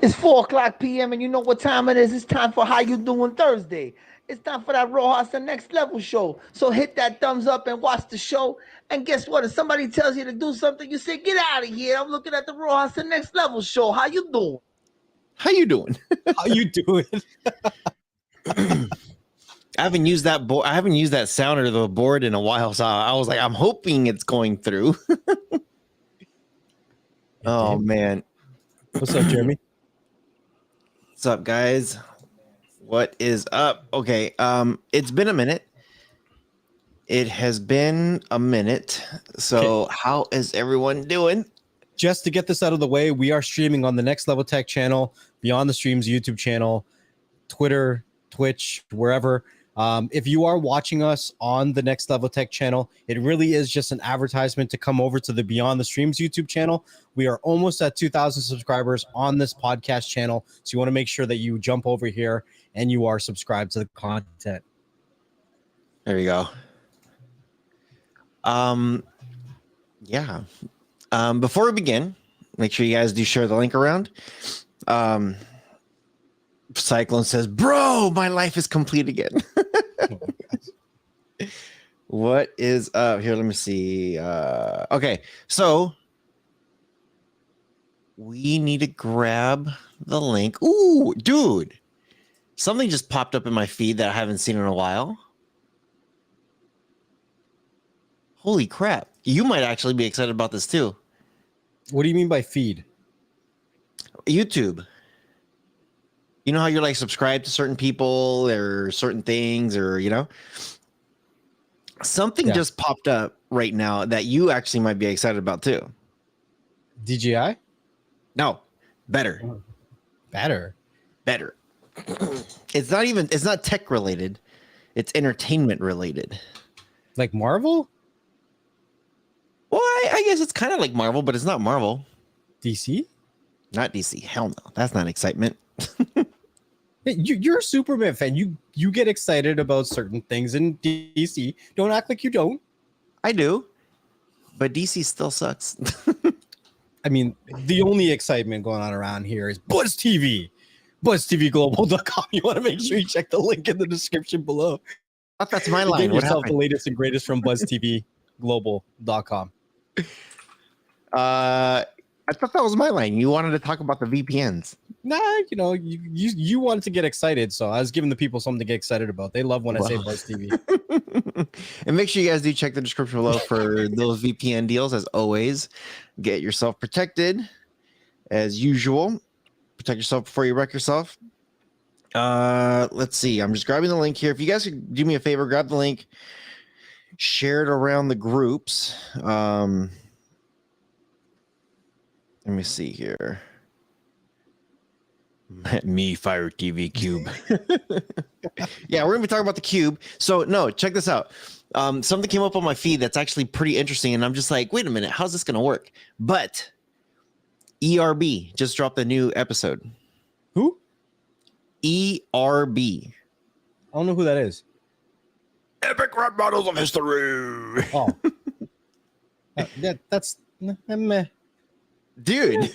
It's 4 o'clock p.m. and you know what time it is. It's time for How You Doing Thursday. It's time for that Rohas the Next Level show. So hit that thumbs up and watch the show. And guess what? If somebody tells you to do something, you say, "Get out of here. I'm looking at the Rohas the Next Level show. How you doing?" How you doing? How you doing? I haven't used that board. I haven't used that sounder of the board in a while, so I was like, I'm hoping it's going through. Oh man, What's up, Jeremy? what's up, guys? What is up? Okay, it's been a minute. It has been a minute. So, how is everyone doing? Just to get this out of the way, we are streaming on the Next Level Tech channel, Beyond the Streams YouTube channel, Twitter, Twitch, wherever. If you are watching us on the Next Level Tech channel, it really is just an advertisement to come over to the Beyond the Streams YouTube channel. We are almost at 2,000 subscribers on this podcast channel, so you want to make sure that you jump over here and you are subscribed to the content. There you go. Yeah. Before we begin, make sure you guys do share the link around. Cyclone says, "Bro, my life is complete again." What is up here? Let me see. Okay, so we need to grab the link. Ooh, dude, something just popped up in my feed that I haven't seen in a while. Holy crap. You might actually be excited about this too. What do you mean by feed? YouTube. You know how you're like subscribed to certain people or certain things, or something just popped up right now that you actually might be excited about too. DJI? No, better. Better. It's not tech related. It's entertainment related. Like Marvel? Well, I guess it's kind of like Marvel, but it's not Marvel. DC? Not DC. Hell no. That's not excitement. Hey, you're a Superman fan. You get excited about certain things in DC. Don't act like you don't. I do. But DC still sucks. I mean, the only excitement going on around here is Buzz TV. BuzzTVGlobal.com. You want to make sure you check the link in the description below. I thought that's my line. Get yourself the latest and greatest from BuzzTVGlobal.com. I thought that was my line. You wanted to talk about the VPNs. Nah, you wanted to get excited, so I was giving the people something to get excited about. They love when I say Buzz TV. And make sure you guys do check the description below for those VPN deals. As always, get yourself protected as usual. Protect yourself before you wreck yourself. Let's see. I'm just grabbing the link here. If you guys could do me a favor, grab the link, share it around the groups. Let me see here. Me, FireTV Cube. Yeah, we're gonna be talking about the Cube. So no, check this out. Something came up on my feed that's actually pretty interesting, and I'm just like, wait a minute, how's this gonna work? But ERB just dropped a new episode. Who? ERB. I don't know who that is. Epic Rap Battles of History. Oh, that's meh. Dude,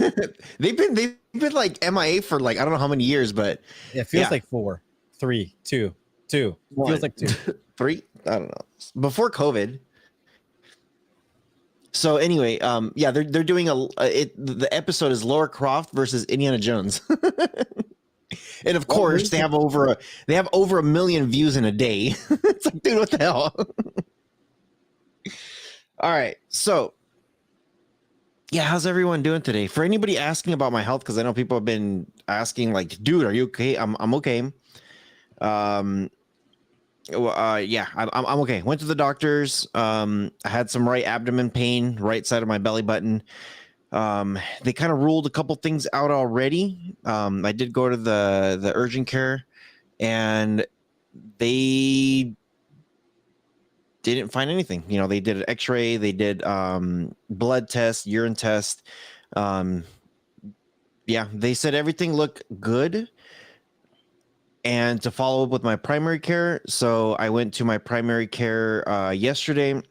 they've been like MIA for like I don't know how many years, but It feels like 4, 3, 2. Feels like 2. 3. I don't know. Before COVID. So anyway, yeah, they're doing the episode is Lara Croft versus Indiana Jones. And of course, they have over a million views in a day. It's like, dude, what the hell? All right, so yeah, how's everyone doing today? For anybody asking about my health, because I know people have been asking, like, dude, are you okay? I'm okay. Yeah, I'm okay. Went to the doctors. I had some right abdomen pain, right side of my belly button. They kind of ruled a couple things out already. I did go to the urgent care, and they didn't find anything. They did an X-ray, they did blood test, urine test. Yeah, they said everything looked good. And to follow up with my primary care, so I went to my primary care yesterday.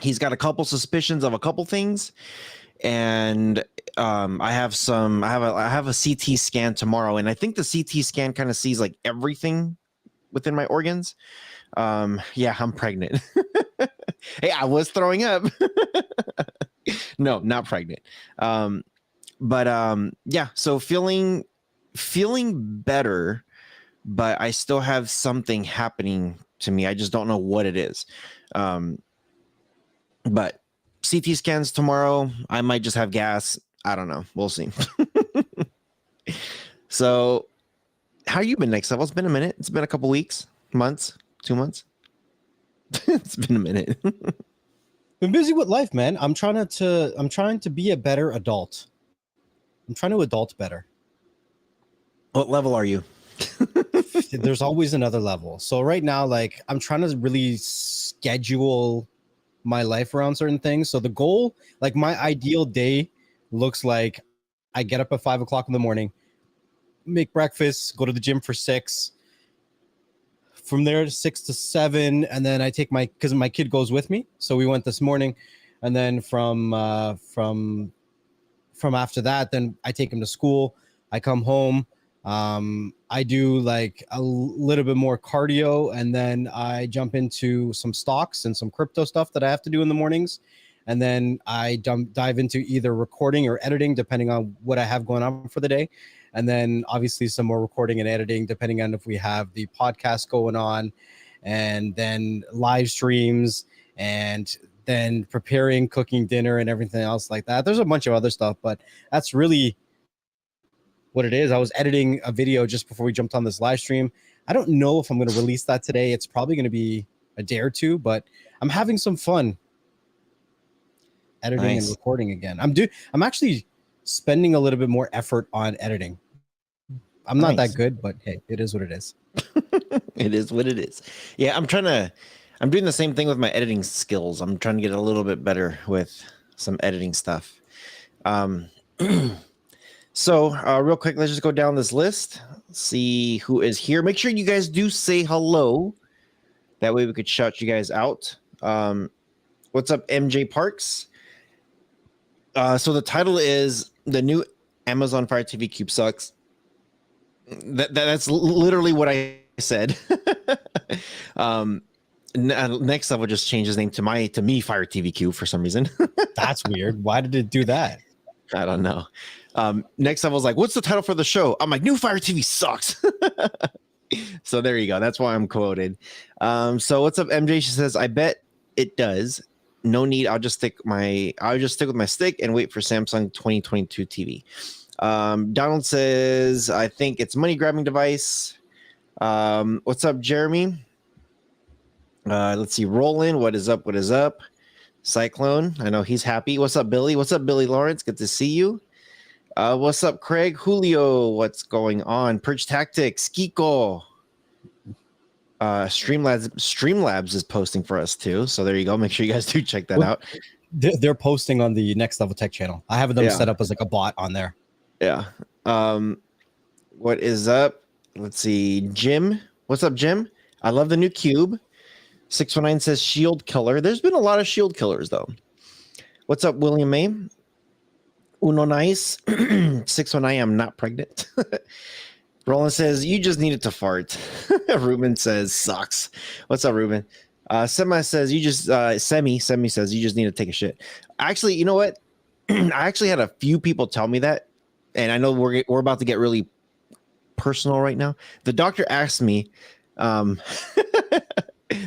He's got a couple suspicions of a couple things, and I have a CT scan tomorrow, and I think the CT scan kind of sees like everything within my organs. Yeah, I'm pregnant. Hey, I was throwing up. No, not pregnant. But yeah, so feeling better, but I still have something happening to me. I just don't know what it is. But CT scans tomorrow. I might just have gas. I don't know. We'll see. So, how you been, Next Level? It's been a minute. It's been a couple weeks, months, 2 months. It's been a minute. Been busy with life, man. I'm trying to be a better adult. I'm trying to adult better. What level are you? There's always another level. So right now, like, I'm trying to really schedule my life around certain things. So the goal, like my ideal day looks like I get up at 5 o'clock in the morning, make breakfast, go to the gym for 6. From there 6 to 7, and then I take because my kid goes with me. So we went this morning, and then from after that, then I take him to school. I come home. I do like a little bit more cardio, and then I jump into some stocks and some crypto stuff that I have to do in the mornings. And then I dive into either recording or editing, depending on what I have going on for the day. And then obviously some more recording and editing, depending on if we have the podcast going on, and then live streams, and then preparing, cooking dinner and everything else like that. There's a bunch of other stuff, but that's really what it is. I was editing a video just before we jumped on this live stream. I don't know if I'm going to release that today. It's probably going to be a day or two, but I'm having some fun editing and recording again. I'm actually spending a little bit more effort on editing. I'm not that good, but hey, it is what it is. It is what it is. Yeah, I'm doing the same thing with my editing skills. I'm trying to get a little bit better with some editing stuff. So real quick, let's just go down this list, see who is here. Make sure you guys do say hello. That way we could shout you guys out. What's up, MJ Parks? So the title is The New Amazon Fire TV Cube Sucks. That's literally what I said. Next Level just changed his name to me Fire TV Cube for some reason. That's weird. Why did it do that? I don't know. Next Level's like, what's the title for the show? I'm like, New Fire TV Sucks. So there you go. That's why I'm quoted. So what's up, MJ? She says, I bet it does. No need. I'll just stick with my stick and wait for Samsung 2022 TV. Donald says, I think it's money grabbing device. What's up, Jeremy? Let's see. Roland, what is up? What is up? Cyclone, I know he's happy. What's up, Billy? What's up, Billy Lawrence? Good to see you. What's up, Craig? Julio, what's going on? Purge Tactics, Kiko. Streamlabs is posting for us too. So there you go. Make sure you guys do check that out. They're posting on the Next Level Tech channel. I have them set up as like a bot on there. Yeah. What is up? Let's see. Jim. What's up, Jim? I love the new cube. 619 says shield killer. There's been a lot of shield killers though. What's up, William May? Uno nice. 619, I'm not pregnant. Roland says, you just needed to fart. Ruben says, sucks. What's up, Ruben? Semi says, Semi says, you just need to take a shit. Actually, you know what? I actually had a few people tell me that, and I know we're about to get really personal right now. The doctor asked me,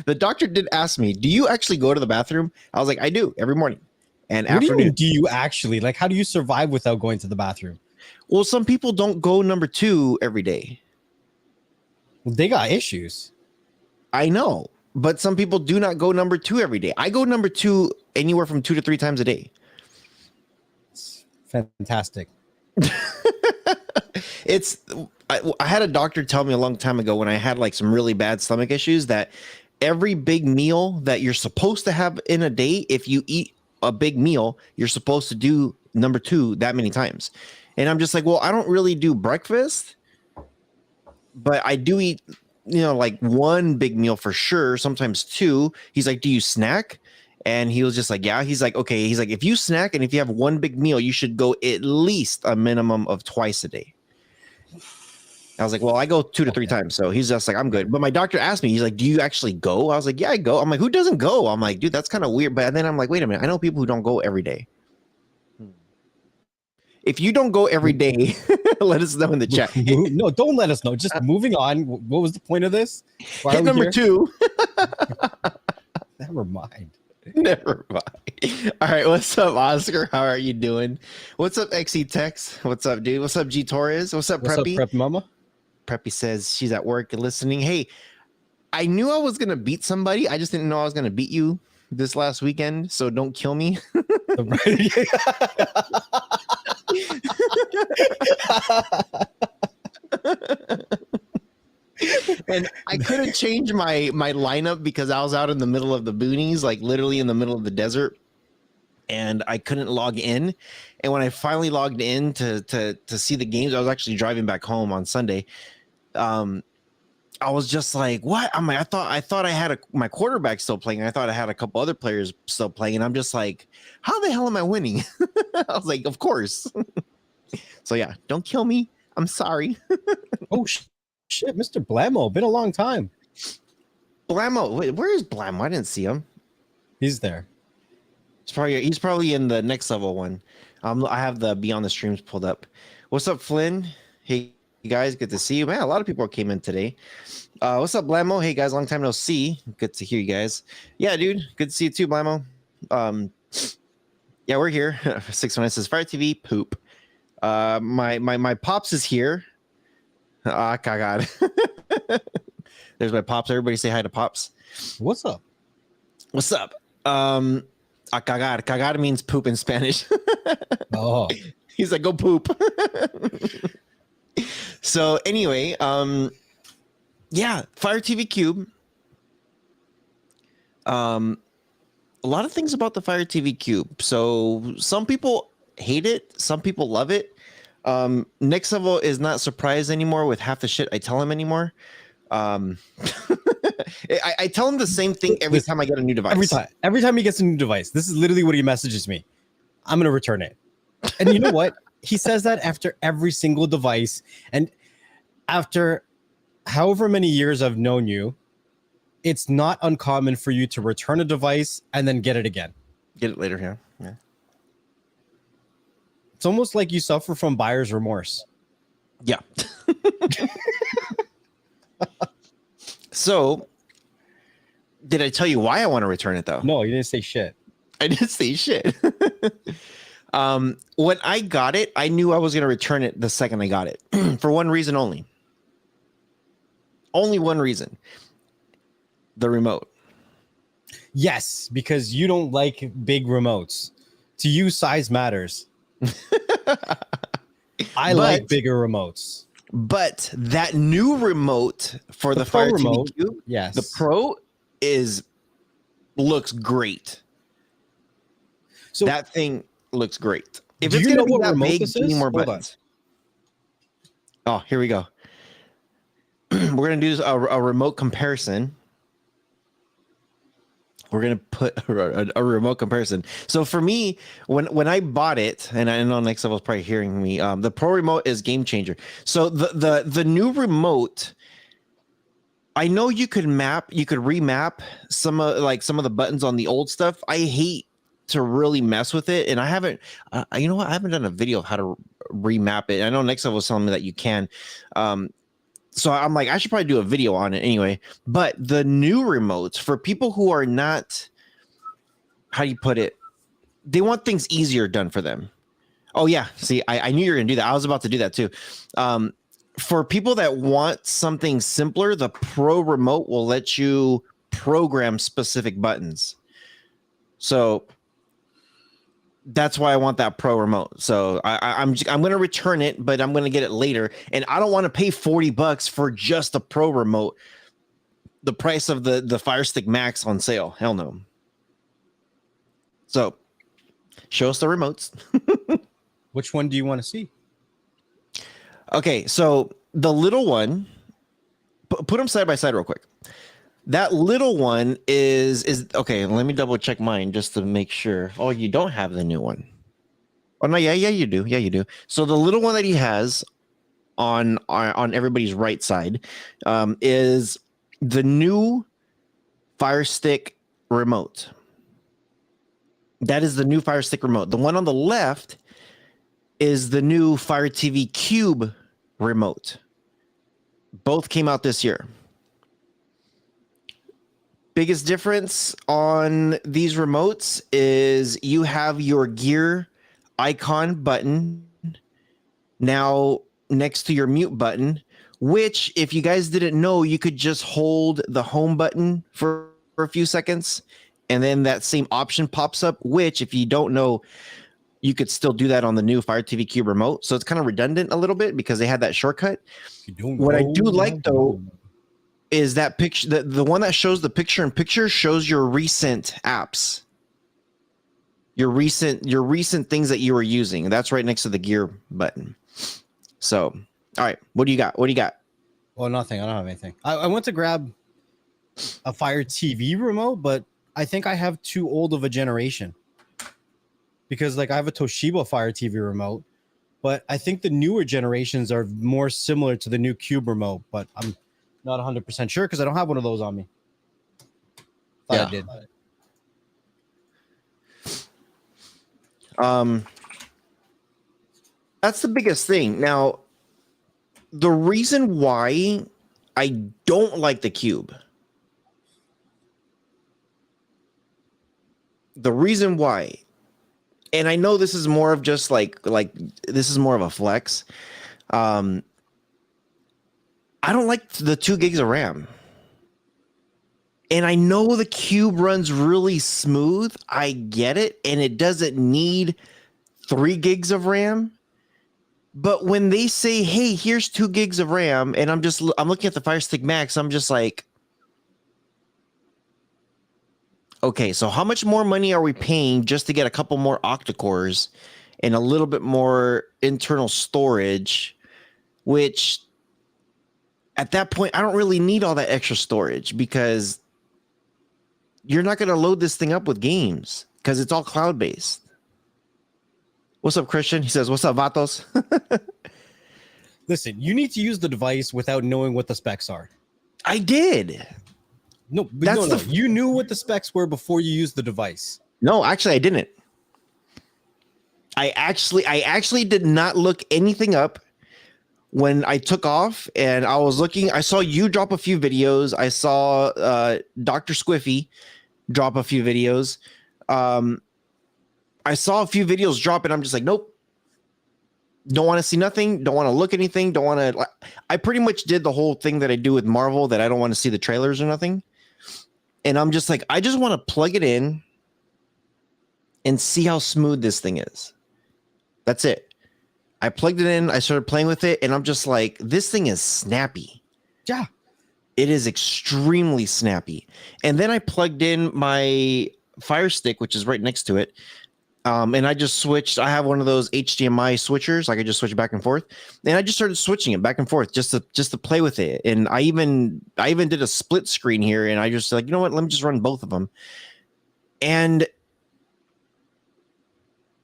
the doctor did ask me, do you actually go to the bathroom? I was like, I do every morning. And what afternoon. Do you actually, like, how do you survive without going to the bathroom? Well, some people don't go number 2 every day. Well, they got issues. I know, but some people do not go number 2 every day. I go number 2 anywhere from 2 to 3 times a day. It's fantastic. I had a doctor tell me a long time ago when I had like some really bad stomach issues that every big meal that you're supposed to have in a day, if you eat a big meal, you're supposed to do number 2 that many times. And I'm just like, well, I don't really do breakfast, but I do eat, like 1 big meal for sure, sometimes 2. He's like, do you snack? And he was just like, yeah. He's like, okay. He's like, if you snack and if you have one big meal, you should go at least a minimum of twice a day. I was like, well, I go 2 to 3 times. So he's just like, I'm good. But my doctor asked me, he's like, do you actually go? I was like, yeah, I go. I'm like, who doesn't go? I'm like, dude, that's kind of weird. But then I'm like, wait a minute. I know people who don't go every day. If you don't go every day, let us know in the chat. No, don't let us know. Just moving on. What was the point of this? Hit number 2. Never mind. Never mind. All right. What's up, Oscar? How are you doing? What's up, XE Tex? What's up, dude? What's up, G Torres? What's up, Preppy? What's up, Preppy Mama? Preppy says she's at work and listening. Hey, I knew I was going to beat somebody. I just didn't know I was going to beat you this last weekend. So don't kill me. And I couldn't change my lineup because I was out in the middle of the boonies, like literally in the middle of the desert, and I couldn't log in. And when I finally logged in to see the games, I was actually driving back home on Sunday. I was just like, what? I'm like, I thought I had my quarterback still playing. I thought I had a couple other players still playing, and I'm just like, how the hell am I winning? I was like, of course. So yeah, don't kill me. I'm sorry. Oh shit, Mr. Blammo, been a long time. Blammo, wait, where is Blammo? I didn't see him. He's there. He's probably in the next level one. I have the Beyond the Streams pulled up. What's up, Flynn? Hey guys, good to see you, man. A lot of people came in today. What's up, Blammo? Hey guys, long time no see. Good to hear you guys. Yeah, dude, good to see you too, Blammo. Yeah, we're here. 619 says FireTV poop. My pops is here. Ah, God. There's my pops. Everybody say hi to pops. What's up? What's up? Cagar. Cagar means poop in Spanish. Oh. He's like, go poop. So anyway, yeah, Fire TV Cube. A lot of things about the Fire TV Cube. So some people hate it, some people love it. Next level is not surprised anymore with half the shit I tell him anymore. I tell him the same thing every time I get a new device. Every time he gets a new device, this is literally what he messages me. I'm gonna return it. And you know what? He says that after every single device, and after however many years I've known you, it's not uncommon for you to return a device and then get it again. Get it later, yeah. It's almost like you suffer from buyer's remorse. Yeah. So, did I tell you why I want to return it though? No, you didn't say shit. I didn't say shit. When I got it, I knew I was going to return it the second I got it for one reason only. Only one reason. The remote. Yes, because you don't like big remotes. To you, size matters. I like bigger remotes. But that new remote for the Fire TV Cube, yes, the Pro looks great. So that thing looks great. If it's gonna be that big, need more buttons. Oh, here we go. We're gonna do a remote comparison. We're gonna put a remote comparison. So for me, when I bought it, and I know next level is probably hearing me, the Pro remote is game changer. So the new remote, I know you could remap some of the buttons on the old stuff. I hate to really mess with it, and I haven't. You know what? I haven't done a video of how to remap it. I know next level was telling me that you can. So I'm like, I should probably do a video on it anyway. But the new remotes, for people who are not, how do you put it? They want things easier done for them. Oh yeah, see, I knew you were gonna do that. I was about to do that too. For people that want something simpler, the Pro remote will let you program specific buttons. So that's why I want that Pro remote. So I'm going to return it, but I'm going to get it later. And I don't want to pay $40 for just a Pro remote. The price of the Fire Stick Max on sale. Hell no. So show us the remotes. Which one do you want to see? Okay. So the little one, put them side by side real quick. That little one is okay. Let me double check mine just to make sure. Oh, you don't have the new one. Oh no, yeah, you do. Yeah, you do. So the little one that he has on everybody's right side is the new Fire Stick remote. That is the new Fire Stick remote. The one on the left is the new Fire TV Cube remote. Both came out this year. Biggest difference on these remotes is you have your gear icon button now next to your mute button, which if you guys didn't know, you could just hold the home button for a few seconds and then that same option pops up, which if you don't know, you could still do that on the new Fire TV Cube remote. So it's kind of redundant a little bit because they had that shortcut. What I do like though is that picture, the one that shows the picture in picture shows your recent apps, your recent things that you were using. And that's right next to the gear button. So, all right, what do you got? Well, nothing. I don't have anything. I went to grab a Fire TV remote, but I think I have too old of a generation because like I have a Toshiba Fire TV remote, but I think the newer generations are more similar to the new Cube remote, but I'm not 100% sure because I don't have one of those on me. Thought I did. That's the biggest thing. Now, the reason why I don't like the Cube, the reason why, and I know this is more of just like this is more of a flex. I don't like the 2 gigs of RAM. And I know the Cube runs really smooth. I get it. And it doesn't need 3 gigs of RAM. But when they say, hey, here's 2 gigs of RAM, and I'm looking at the Fire Stick Max, I'm just like, okay, so how much more money are we paying just to get a couple more octa-cores and a little bit more internal storage, which at that point, I don't really need all that extra storage because you're not going to load this thing up with games because it's all cloud-based. What's up, Christian? He says, what's up, Vatos? Listen, you need to use the device without knowing what the specs are. I did. No, you knew what the specs were before you used the device. No, actually, I didn't. I actually did not look anything up when I took off, and I was looking. I saw you drop a few videos. I saw Dr. Squiffy drop a few videos. I saw a few videos drop, and I'm just like, nope. Don't want to see nothing. Don't want to look anything. Don't want to. I pretty much did the whole thing that I do with Marvel, that I don't want to see the trailers or nothing. And I'm just like, I just want to plug it in and see how smooth this thing is. That's it. I plugged it in. I started playing with it, and I'm just like, this thing is snappy. Yeah. It is extremely snappy. And then I plugged in my Fire Stick, which is right next to it. And I just switched. I have one of those HDMI switchers. I could just switch back and forth. And I just started switching it back and forth just to play with it. And I even did a split screen here, and I just like, you know what? Let me just run both of them. And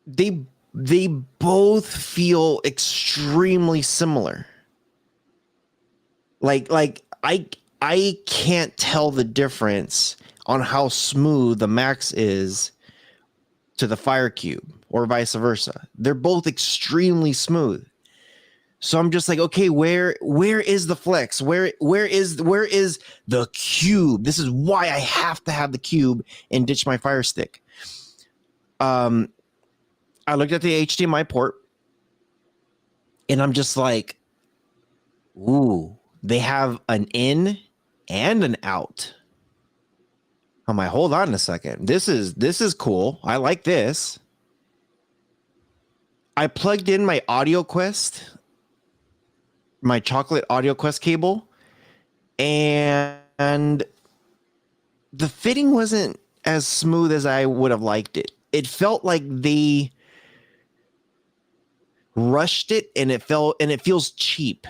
they both feel extremely similar. Like I can't tell the difference on how smooth the Max is to the Fire Cube or vice versa. They're both extremely smooth. So I'm just like, okay, where is the flex? Where is the Cube? This is why I have to have the Cube and ditch my Fire Stick. I looked at the HDMI port, and I'm just like, ooh, they have an in and an out. I'm like, hold on a second. This is cool. I like this. I plugged in my Audio Quest, my chocolate Audio Quest cable, and the fitting wasn't as smooth as I would have liked it. It felt like they rushed it, and it feels cheap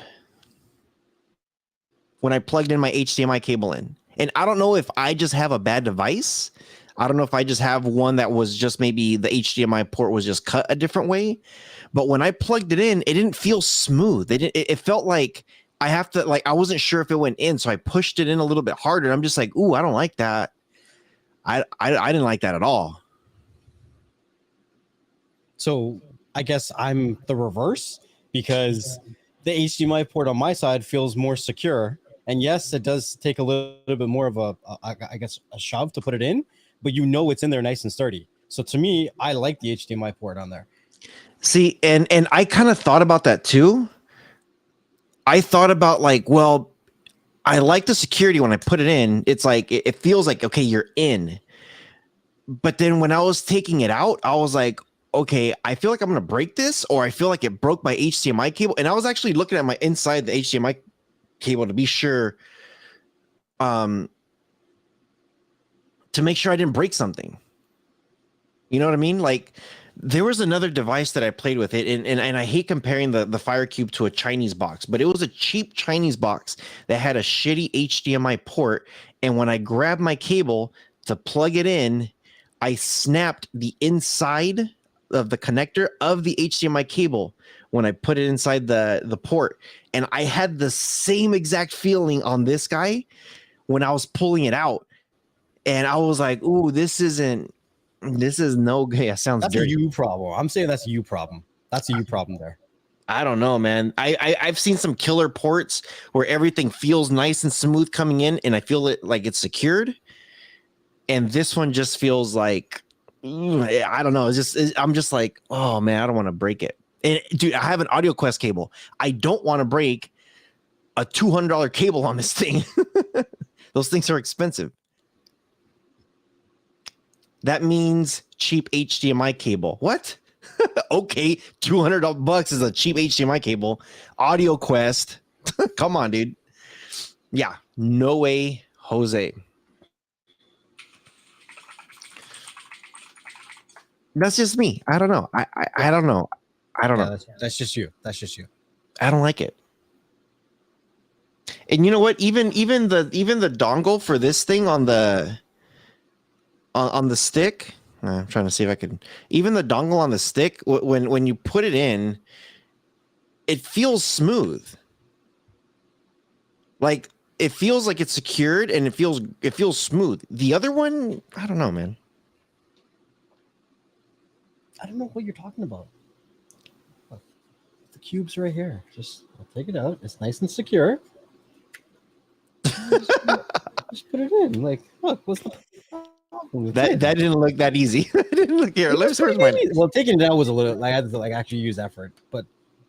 when I plugged in my HDMI cable in. And I don't know if I just have a bad device. I don't know if I just have one that was just maybe the HDMI port was just cut a different way. But when I plugged it in, it didn't feel smooth. It felt like I have to, like, I wasn't sure if it went in. So I pushed it in a little bit harder. I'm just like, ooh, I don't like that. I didn't like that at all. So I guess I'm the reverse, because the HDMI port on my side feels more secure. And yes, it does take a little bit more of I guess, a shove to put it in, but you know it's in there nice and sturdy. So to me, I like the HDMI port on there. See, and I kind of thought about that too. I thought about like, well, I like the security when I put it in. It's like it feels like, okay, you're in. But then when I was taking it out, I was like, okay, I feel like I'm gonna break this, or I feel like it broke my HDMI cable. And I was actually looking at my inside the HDMI cable to be sure, to make sure I didn't break something. You know what I mean? Like, there was another device that I played with it, and I hate comparing the FireCube to a Chinese box, but it was a cheap Chinese box that had a shitty HDMI port. And when I grabbed my cable to plug it in, I snapped the inside of the connector of the HDMI cable when I put it inside the port. And I had the same exact feeling on this guy when I was pulling it out. And I was like, ooh, this is no good. Yeah, sounds That's dirty. a you problem. I'm saying that's a you problem. That's a you problem there. I don't know, man. I've seen some killer ports where everything feels nice and smooth coming in, and I feel it like it's secured. And this one just feels like, I don't know. I'm just like, oh man, I don't want to break it. And dude, I have an Audio Quest cable. I don't want to break a $200 cable on this thing. Those things are expensive. That means cheap HDMI cable. What? Okay, $200 is a cheap HDMI cable. Audio Quest. Come on, dude. Yeah, no way, Jose. That's just me. I don't know. I don't know. I don't know. That's just you. That's just you. I don't like it. And you know what? Even the dongle for this thing on the stick. I'm trying to see if I can. Even the dongle on the stick, when you put it in, it feels smooth. Like it feels like it's secured and it feels smooth. The other one, I don't know, man. I don't know what you're talking about. Look, the cube's right here. Just I'll take it out. It's nice and secure. Just put it in. Like, look, what's the problem? That didn't look that easy. It didn't look here. Let's where's mine. Well, taking it out was a little like I had to like actually use effort, but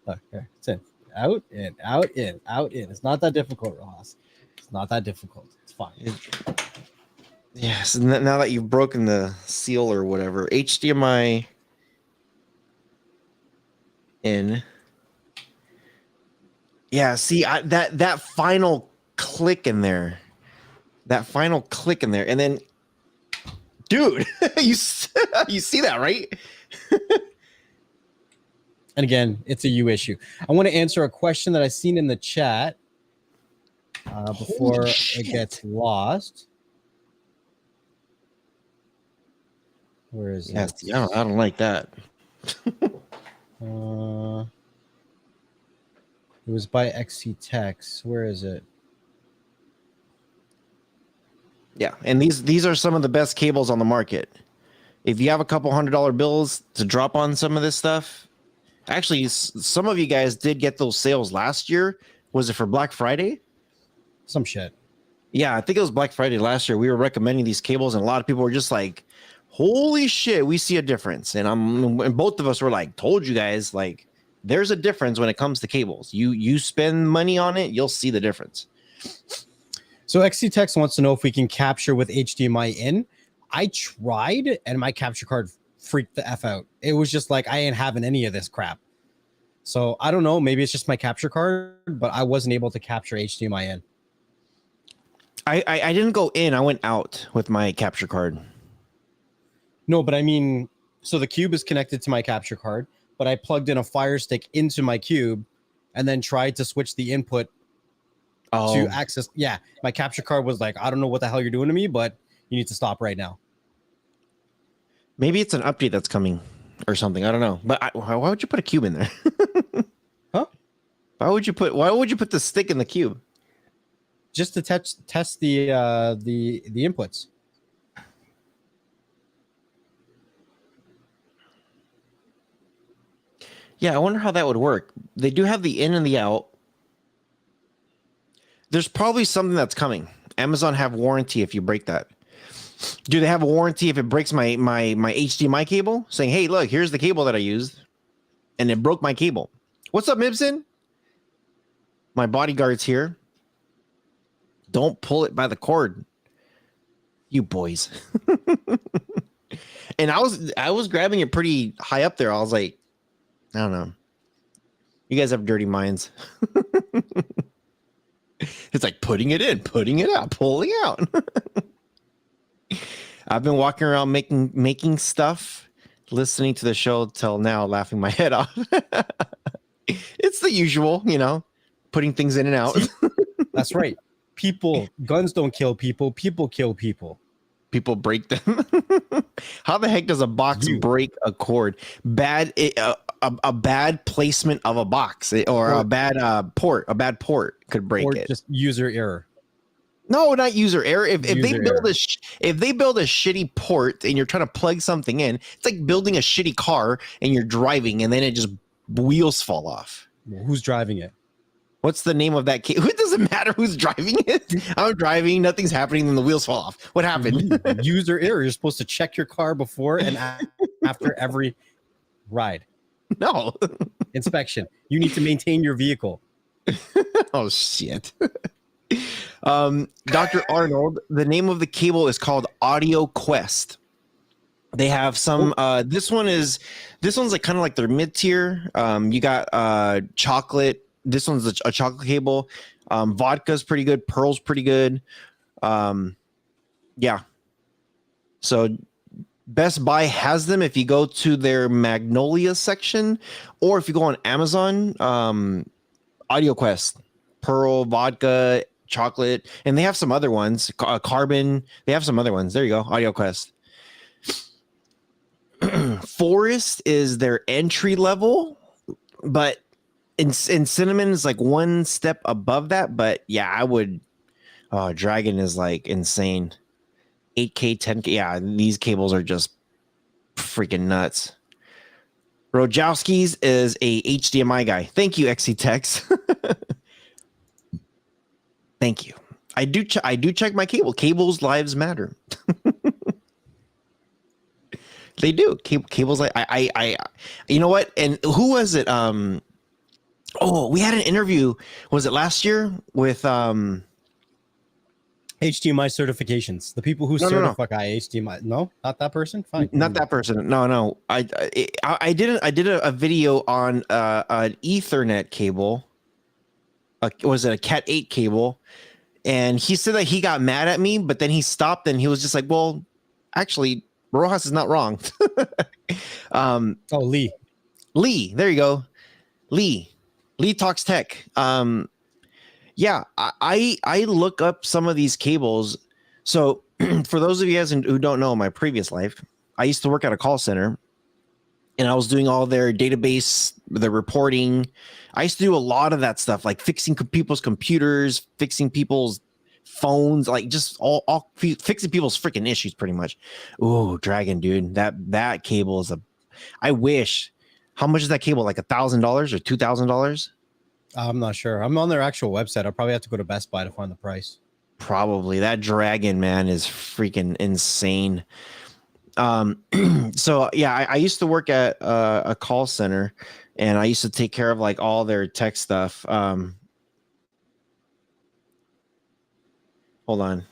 look, here, it's in. Out, in, out, in, out, in. It's not that difficult, Rohas. It's not that difficult. It's fine. Yes, now that you've broken the seal or whatever, HDMI in. Yeah, see, that final click in there. That final click in there. And then, dude, you see that, right? And again, it's a you issue. I want to answer a question that I seen in the chat before it gets lost. Where is it? I don't like that. It was by XC Tex. Where is it? Yeah, and these are some of the best cables on the market. If you have a couple $100 bills to drop on some of this stuff, actually, some of you guys did get those sales last year. Was it for Black Friday? Some shit. Yeah, I think it was Black Friday last year. We were recommending these cables, and a lot of people were just like, "Holy shit, we see a difference!" And both of us were like, "Told you guys, like, there's a difference when it comes to cables. You spend money on it, you'll see the difference." So XC Tex wants to know if we can capture with HDMI in. I tried, and my capture card freaked the F out. It was just like, I ain't having any of this crap. So I don't know. Maybe it's just my capture card, but I wasn't able to capture HDMI in. I didn't go in. I went out with my capture card. No, but I mean, so the cube is connected to my capture card, but I plugged in a Fire Stick into my cube and then tried to switch the input to access. Yeah, my capture card was like, I don't know what the hell you're doing to me, but you need to stop right now. Maybe it's an update that's coming or something. I don't know. But why would you put a cube in there? Huh? Why would you put the stick in the cube? Just to test the inputs. Yeah, I wonder how that would work. They do have the in and the out. There's probably something that's coming. Amazon have warranty if you break that. Do they have a warranty if it breaks my HDMI cable? Saying, hey, look, here's the cable that I used, and it broke my cable. What's up, Mibson? My bodyguard's here. Don't pull it by the cord, you boys. And I was grabbing it pretty high up there. I was like, I don't know. You guys have dirty minds. It's like putting it in, putting it out, pulling out. I've been walking around making stuff, listening to the show till now, laughing my head off. It's the usual, putting things in and out. See, that's right. Guns don't kill people. People kill people. People break them. How the heck does a box break a cord? A bad placement of a box or a bad port. A bad port could break it. Just user error. No, not user error. If they build a shitty port and you're trying to plug something in, it's like building a shitty car and you're driving and then it just wheels fall off. Well, who's driving it? What's the name of that? It doesn't matter who's driving it. I'm driving, nothing's happening, and the wheels fall off. What happened? User error. You're supposed to check your car before and after every ride. No. Inspection. You need to maintain your vehicle. Oh shit. Dr. Arnold, the name of the cable is called Audio Quest. They have some this one's like kind of like their mid-tier. You got chocolate. This one's a chocolate cable. Vodka's pretty good. Pearl's pretty good. Yeah. So Best Buy has them if you go to their Magnolia section, or if you go on Amazon, Audio Quest, Pearl, Vodka, chocolate, and they have some other ones, Carbon. They have some other ones. There you go, Audio Quest. Forest is their entry level, but in Cinnamon is like one step above that. But yeah, I would. Oh, Dragon is like insane. 8K, 10K. Yeah, these cables are just freaking nuts. Rojowski's is a HDMI guy. Thank you, XC Techs. Thank you. I do check my cable. Cables lives matter. They do. Cables like I you know what? And who was it? Oh, we had an interview. Was it last year with HDMI certifications? The people who certify HDMI. No, not that person. Fine. Not that person. No. I did a video on an Ethernet cable. Was it a Cat 8 cable? And he said that he got mad at me, but then he stopped and he was just like, "Well, actually, Rohas is not wrong." Lee. There you go. Lee Talks Tech. Yeah, I look up some of these cables. So for those of you guys who don't know, my previous life, I used to work at a call center, and I was doing all their database, the reporting. I used to do a lot of that stuff, like fixing people's computers, fixing people's phones, like just all fixing people's freaking issues, pretty much. Ooh, Dragon, dude, that cable is I wish. How much is that cable? Like $1,000 or $2,000? I'm not sure. I'm on their actual website. I'll probably have to go to Best Buy to find the price. Probably. That Dragon, man, is freaking insane. So yeah, I used to work at a call center, and I used to take care of like all their tech stuff. Hold on.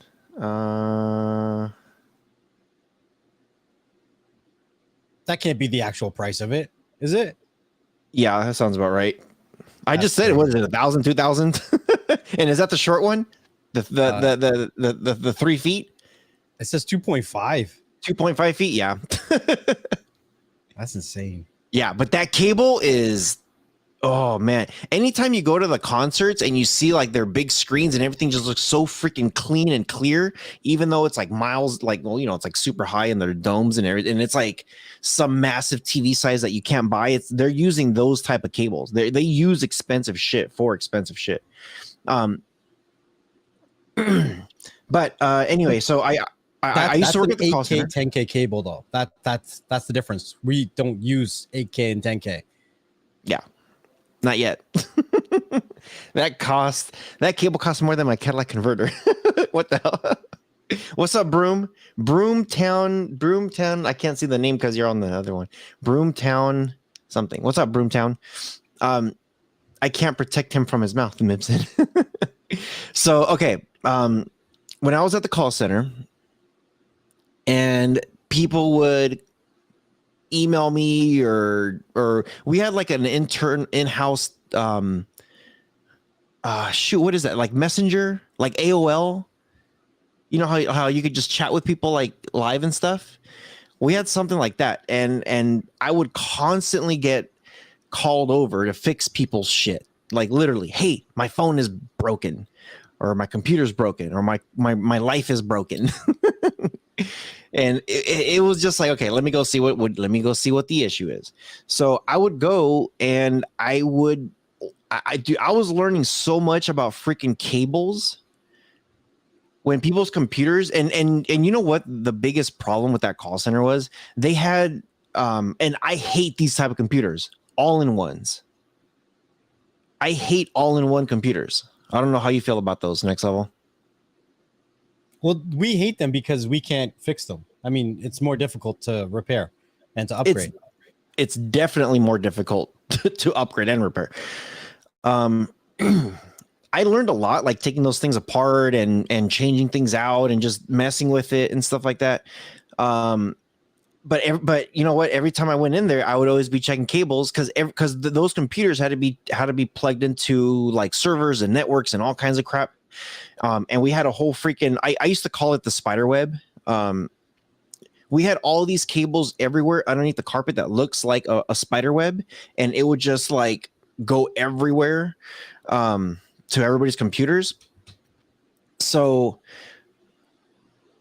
That can't be the actual price of it, is it? Yeah, that sounds about right. I just said it was 1,000, 2,000, and is that the short one? The 3 feet? It says 2.5. 2.5 feet, yeah. That's insane. Yeah, but that cable is Oh man. Anytime you go to the concerts and you see like their big screens and everything just looks so freaking clean and clear, even though it's like miles, like, well, you know, it's like super high in their domes and everything. And it's like some massive TV size that you can't buy. They're using those type of cables. They use expensive shit for expensive shit. But anyway, so I used to work at the call center. 10K cable though. That's the difference. We don't use 8K and 10K. Yeah. Not yet. That cable costs more than my Cadillac converter. What the hell? What's up, Broomtown? I can't see the name because you're on the other one. Broomtown something. What's up, Broomtown? I can't protect him from his mouth, Mibson. So, okay. When I was at the call center and people would email me or we had like an in-house what is that, like Messenger, like AOL, you know how you could just chat with people like live and stuff. We had something like that, and I would constantly get called over to fix people's shit, like literally, hey, my phone is broken or my computer's broken or my life is broken. And it was just like, okay, let me go see what the issue is. So I would go and I was learning so much about freaking cables when people's computers and you know what the biggest problem with that call center was? They had and I hate these type of computers, all-in-ones. I hate all-in-one computers. I don't know how you feel about those, Next Level. Well, we hate them because we can't fix them. I mean, it's more difficult to repair and to upgrade. It's definitely more difficult to upgrade and repair. I learned a lot, like taking those things apart and changing things out and just messing with it and stuff like that. But you know what? Every time I went in there, I would always be checking cables because those computers had to be plugged into like servers and networks and all kinds of crap. And we had a whole freaking, I used to call it the spider web. We had all these cables everywhere underneath the carpet that looks like a spider web, and it would just like go everywhere to everybody's computers. So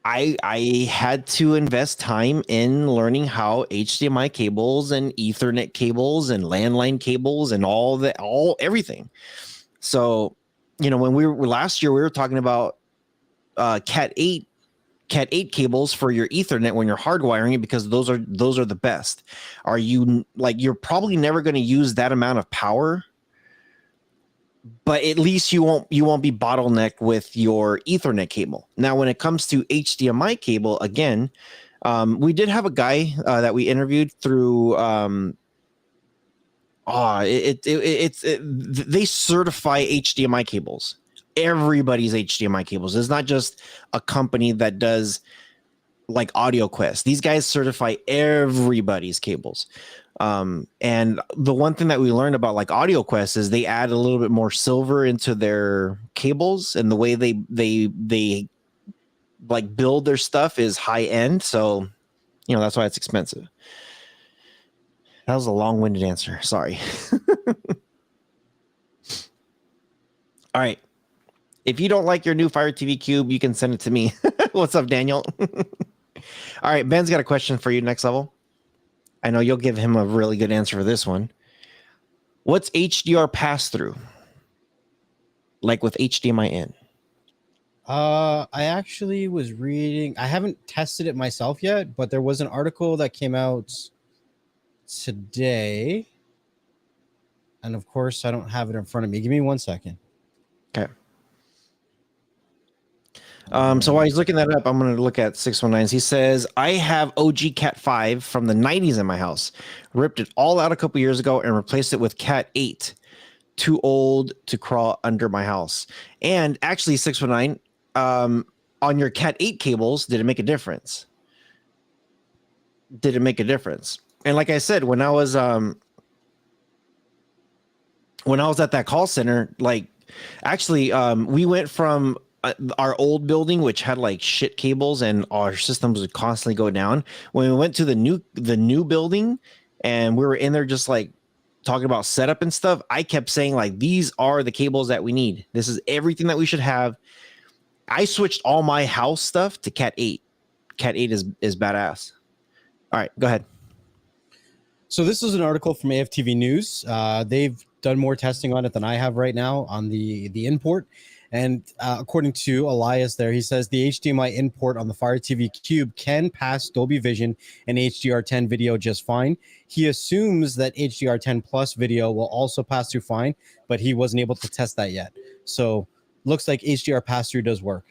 I had to invest time in learning how HDMI cables and Ethernet cables and landline cables and everything. So, you know, when last year we were talking about Cat 8 cables for your Ethernet when you're hardwiring it, because those are the best. Are you like, you're probably never going to use that amount of power, but at least you won't be bottlenecked with your Ethernet cable. Now, when it comes to HDMI cable, again, we did have a guy that we interviewed through. They certify HDMI cables. Everybody's HDMI cables. It's not just a company that does like AudioQuest. These guys certify everybody's cables. And the one thing that we learned about like AudioQuest is they add a little bit more silver into their cables, and the way they like build their stuff is high end. So, you know, that's why it's expensive. That was a long-winded answer. Sorry. All right. If you don't like your new FireTV Cube, you can send it to me. What's up, Daniel? All right. Ben's got a question for you, Next Level. I know you'll give him a really good answer for this one. What's HDR pass-through? Like with HDMI in? I actually was reading. I haven't tested it myself yet, but there was an article that came out today. And of course, I don't have it in front of me. Give me 1 second. Okay. So while he's looking that up, I'm going to look at 619. He says, I have OG Cat 5 from the 90s in my house. Ripped it all out a couple years ago and replaced it with Cat 8. Too old to crawl under my house. And actually, 619, on your Cat 8 cables, did it make a difference? Did it make a difference? And like I said, when I was at that call center, like actually, we went from our old building, which had like shit cables and our systems would constantly go down. When we went to the new building and we were in there just like talking about setup and stuff, I kept saying like, these are the cables that we need. This is everything that we should have. I switched all my house stuff to Cat 8. Cat 8 is badass. All right, go ahead. So this is an article from AFTV News. They've done more testing on it than I have right now on the import. And according to Elias there, he says the HDMI import on the FireTV Cube can pass Dolby Vision and HDR10 video just fine. He assumes that HDR10 plus video will also pass through fine, but he wasn't able to test that yet. So looks like HDR pass-through does work.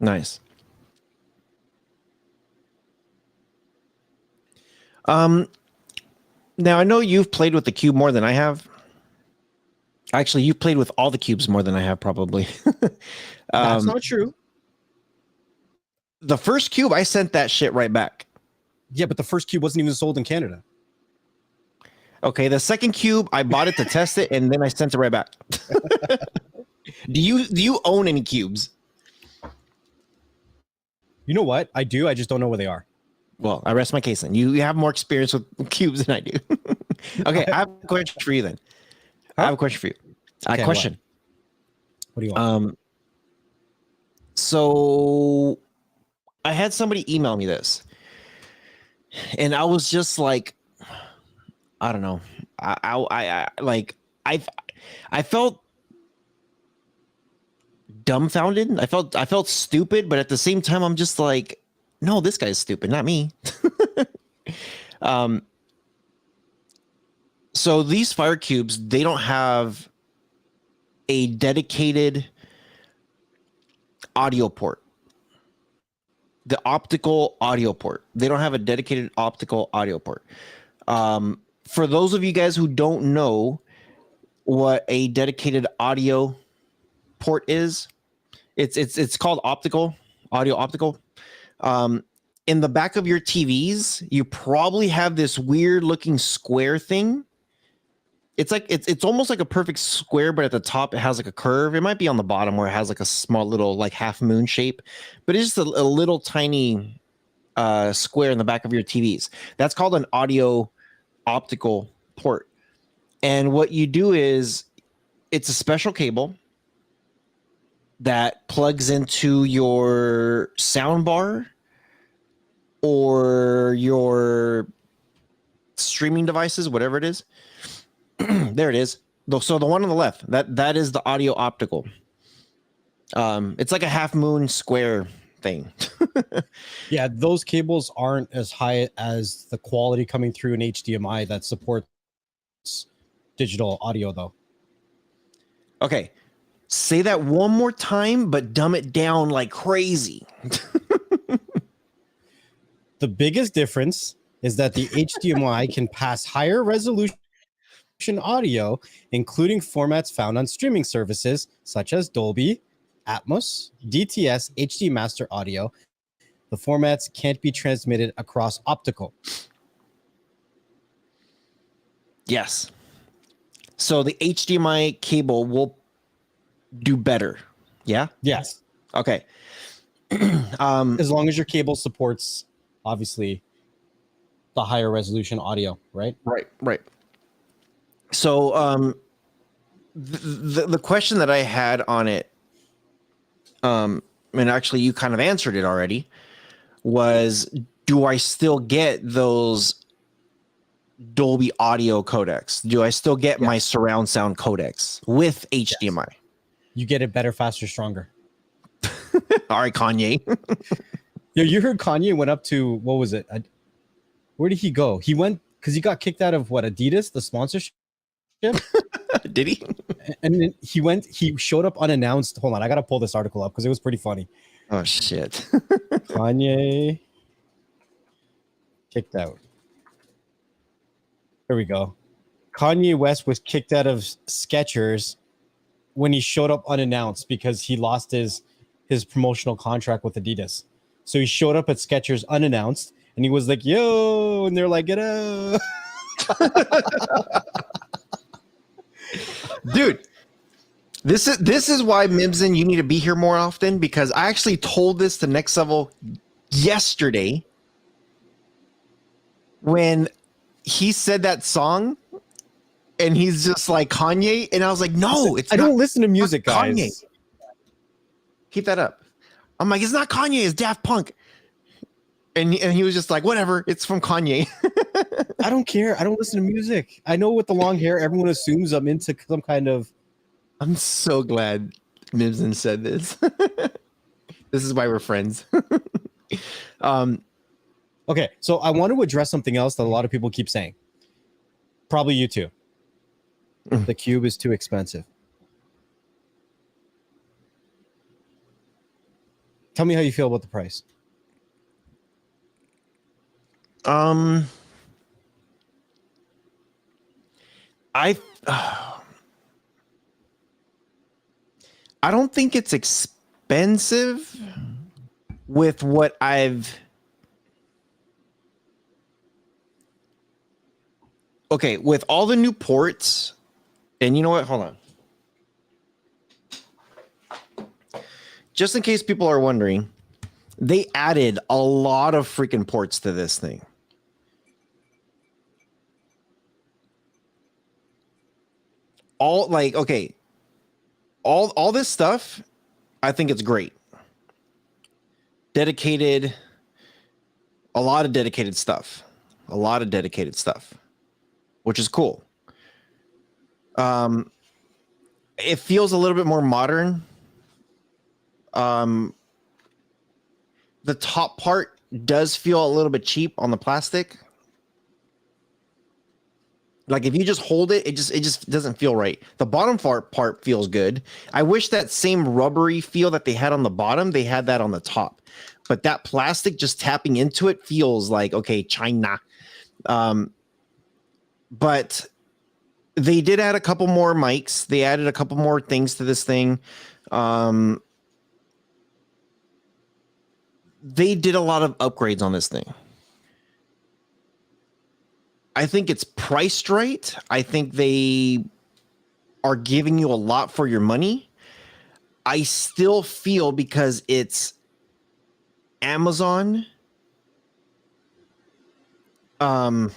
Nice. Now I know you've played with the cube more than I have. Actually, you've played with all the cubes more than I have, probably. That's not true. The first cube, I sent that shit right back. Yeah, but the first cube wasn't even sold in Canada. Okay, the second cube, I bought it to test it, and then I sent it right back. Do you own any cubes? You know what? I do. I just don't know where they are. Well, I rest my case then. You have more experience with cubes than I do. Okay, I have a question for you then. I have a question for you. Okay, question. What do you want? So I had somebody email me this, and I was just like, I don't know. I felt dumbfounded. I felt stupid, but at the same time, I'm just like, no, this guy's stupid, not me. So these Fire Cubes, they don't have a dedicated audio port. The optical audio port. They don't have a dedicated optical audio port. For those of you guys who don't know what a dedicated audio port is, it's called optical, audio optical. In the back of your TVs, you probably have this weird looking square thing. It's like it's almost like a perfect square, but at the top it has like a curve. It might be on the bottom where it has like a small little like half moon shape, but it's just a little tiny square in the back of your TVs. That's called an audio optical port. And what you do is it's a special cable that plugs into your sound bar or your streaming devices, whatever it is. There it is. So the one on the left, that is the audio optical. It's like a half moon square thing. Yeah, those cables aren't as high as the quality coming through an HDMI that supports digital audio, though. Okay, say that one more time, but dumb it down like crazy. The biggest difference is that the HDMI can pass higher resolution audio, including formats found on streaming services such as Dolby, Atmos, DTS, HD Master Audio. The formats can't be transmitted across optical. Yes. So the HDMI cable will do better. Yeah? Yes. Okay. As long as your cable supports, obviously, the higher resolution audio, right? Right. So the question that I had on it, and actually you kind of answered it already, was do I still get those Dolby audio codecs? Do I still get my surround sound codecs with HDMI? Yes. You get it better, faster, stronger. All right, Kanye. Yo, you heard Kanye went up to, what was it? Where did he go? He went, because he got kicked out of what, Adidas, the sponsorship? Did he? And then he showed up unannounced. Hold on, I got to pull this article up because it was pretty funny. Oh, shit. Kanye kicked out. There we go. Kanye West was kicked out of Skechers when he showed up unannounced because he lost his promotional contract with Adidas. So he showed up at Skechers unannounced and he was like, yo, and they're like, get out. Dude, this is why Mimson, you need to be here more often, because I actually told this to Next Level yesterday when he said that song, and he's just like Kanye, and I was like, no, it's I not, don't listen to music, Kanye. guys. Keep that up. I'm like, it's not Kanye, it's Daft Punk. And he was just like, whatever, it's from Kanye. I don't care. I don't listen to music. I know with the long hair, everyone assumes I'm into some kind of. I'm so glad Mibson said this. This is why we're friends. Okay, so I want to address something else that a lot of people keep saying. Probably you too. The cube is too expensive. Tell me how you feel about the price. I don't think it's expensive with what I've. Okay, with all the new ports, and you know what? Hold on. Just in case people are wondering, they added a lot of freaking ports to this thing. All like, okay, all this stuff, I think it's great. Dedicated, a lot of dedicated stuff, which is cool. It feels a little bit more modern. The top part does feel a little bit cheap on the plastic. Like if you just hold it, it just doesn't feel right. The bottom part feels good. I wish that same rubbery feel that they had on the bottom, they had that on the top. But that plastic just tapping into it feels like, okay, China. But they did add a couple more mics. They added a couple more things to this thing. They did a lot of upgrades on this thing. I think it's priced right. I think they are giving you a lot for your money. I still feel because it's Amazon. I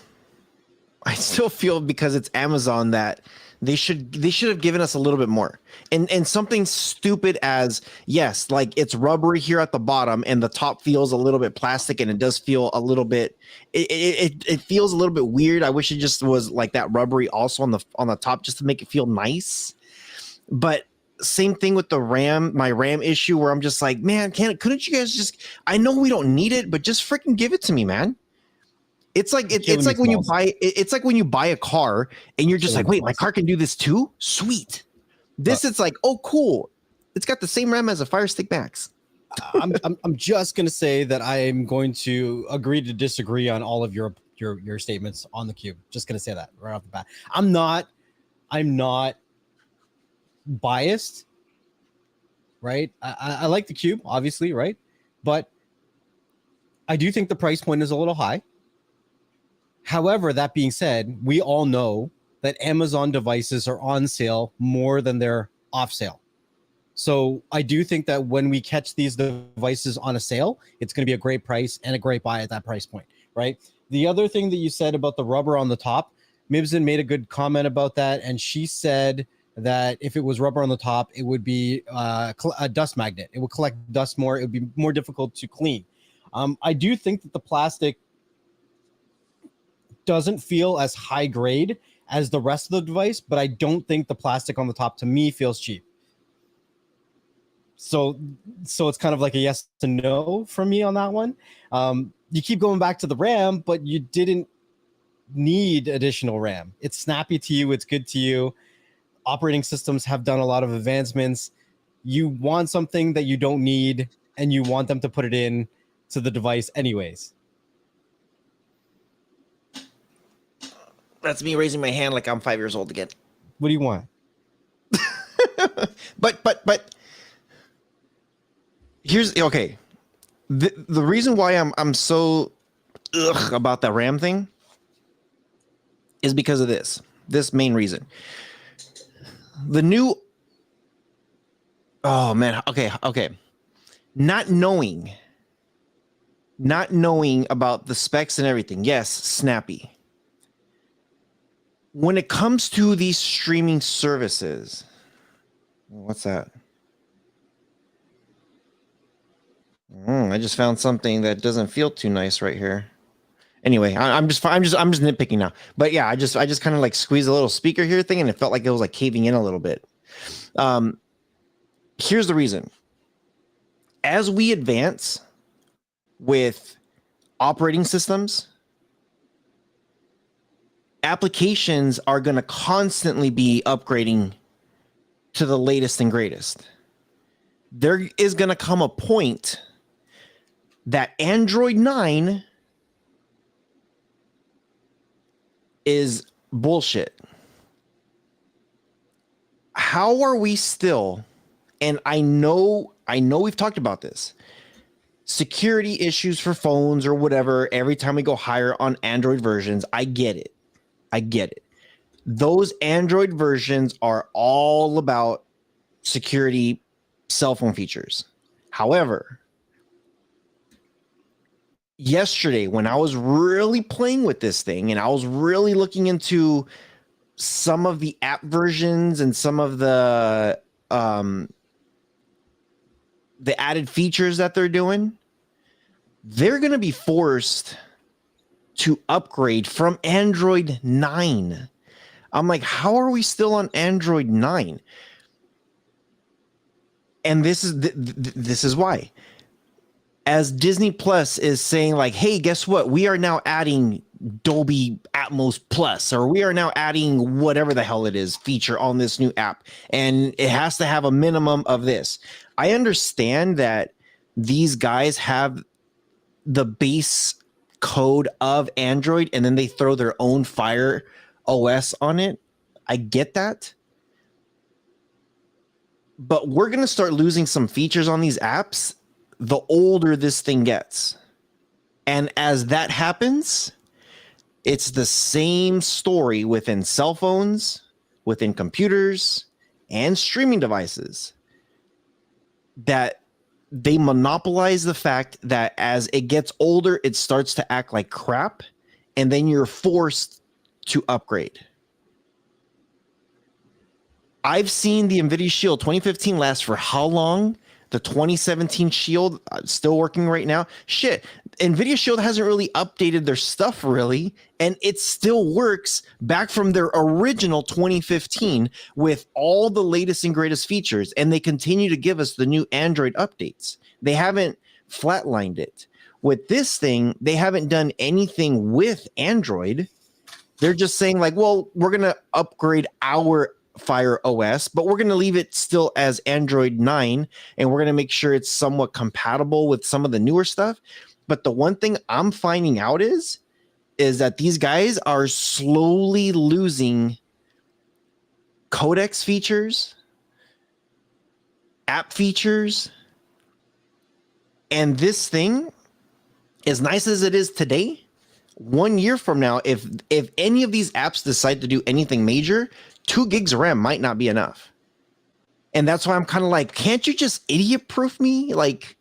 still feel because it's Amazon that they should have given us a little bit more. And something stupid as, yes, like it's rubbery here at the bottom and the top feels a little bit plastic and it does feel a little bit it feels a little bit weird. I wish it just was like that rubbery also on the top just to make it feel nice. But same thing with the RAM, my RAM issue where I'm just like, man, couldn't you guys just, I know we don't need it, but just freaking give it to me, man. It's like it's like when you buy a car and you're just like, wait, my car can do this too? Sweet. This it's like, oh, cool. It's got the same RAM as a Fire Stick Max. I'm just gonna say that I'm going to agree to disagree on all of your statements on the cube. Just gonna say that right off the bat. I'm not biased, right? I like the cube, obviously, right? But I do think the price point is a little high. However, that being said, we all know that Amazon devices are on sale more than they're off sale. So I do think that when we catch these devices on a sale, it's going to be a great price and a great buy at that price point, right? The other thing that you said about the rubber on the top, Mibson made a good comment about that. And she said that if it was rubber on the top, it would be a dust magnet. It would collect dust more. It would be more difficult to clean. I do think that the plastic doesn't feel as high grade as the rest of the device, but I don't think the plastic on the top to me feels cheap. So it's kind of like a yes to no from me on that one. You keep going back to the RAM, but you didn't need additional RAM. It's snappy to you. It's good to you. Operating systems have done a lot of advancements. You want something that you don't need, and you want them to put it in to the device anyways. That's me raising my hand like I'm 5 years old again. What do you want? But here's okay. The reason why I'm so about that RAM thing is because of this main reason. The new okay. Not knowing about the specs and everything. Yes, snappy. when it comes to these streaming services, what's that? I just found something that doesn't feel too nice right here. Anyway, I'm just nitpicking now. But yeah, I just kind of like squeezed a little speaker here thing, and it felt like it was like caving in a little bit. Here's the reason. As we advance with operating systems, applications are going to constantly be upgrading to the latest and greatest. There is going to come a point that Android 9 is bullshit. How are we still, and I know we've talked about this, security issues for phones or whatever, every time we go higher on Android versions, I get it. Those Android versions are all about security cell phone features. However, yesterday when I was really playing with this thing and I was really looking into some of the app versions and some of the added features that they're doing, they're going to be forced to upgrade from Android 9. I'm like, how are we still on Android 9? And this is why. As Disney Plus is saying like, hey, guess what? We are now adding Dolby Atmos Plus, or we are now adding whatever the hell it is feature on this new app. And it has to have a minimum of this. I understand that these guys have the base code of Android and then they throw their own Fire OS on it. I get that. But we're going to start losing some features on these apps the older this thing gets. And as that happens, it's the same story within cell phones, within computers, and streaming devices, that they monopolize the fact that as it gets older, it starts to act like crap, and then you're forced to upgrade. I've seen the Nvidia Shield 2015 last for how long? The 2017 Shield still working right now. Shit, Nvidia Shield hasn't really updated their stuff really, and it still works back from their original 2015 with all the latest and greatest features, and they continue to give us the new Android updates. They haven't flatlined it. With this thing, they haven't done anything with Android. They're just saying like, well, we're going to upgrade our Fire OS, but we're going to leave it still as Android 9, and we're going to make sure it's somewhat compatible with some of the newer stuff. But the one thing I'm finding out is that these guys are slowly losing Codecs features, app features, and this thing, as nice as it is today, 1 year from now, if any of these apps decide to do anything major, 2 gigs of RAM might not be enough. And that's why I'm kind of like, can't you just idiot proof me? Like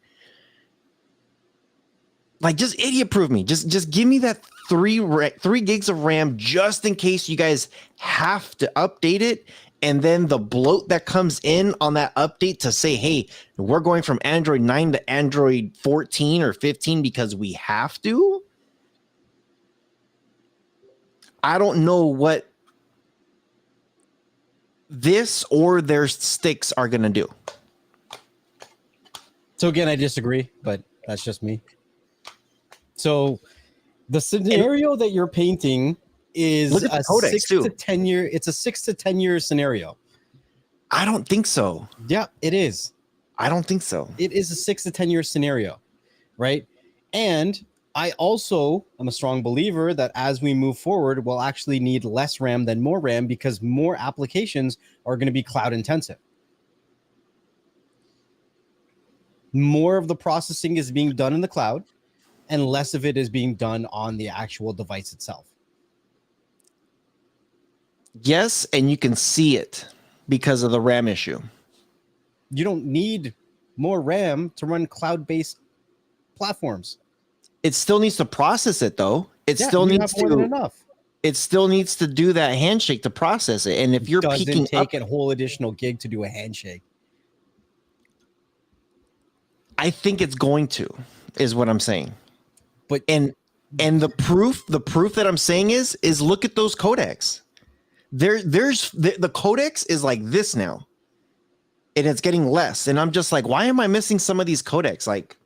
just idiot proof me. Just give me that 3 gigs of RAM just in case you guys have to update it. And then the bloat that comes in on that update to say, hey, we're going from Android 9 to Android 14 or 15 because we have to. I don't know what this or their sticks are going to do. So again, I disagree, but that's just me. So the scenario that you're painting is a 6 to 10 year. It's a 6 to 10 year scenario. I don't think so. Yeah, it is. I don't think so. It is a 6 to 10 year scenario, right? And I also am a strong believer that as we move forward, we'll actually need less RAM than more RAM because more applications are going to be cloud intensive. More of the processing is being done in the cloud and less of it is being done on the actual device itself. Yes, and you can see it because of the RAM issue. You don't need more RAM to run cloud-based platforms. It still needs to process it, though. It still needs to. More than enough. it still needs to do that handshake to process it. And if you're peaking take up, a whole additional gig to do a handshake. I think it's going to, is what I'm saying. But and the proof that I'm saying is look at those codecs. There's the codex is like this now, and it's getting less. And I'm just like, why am I missing some of these codecs? Like,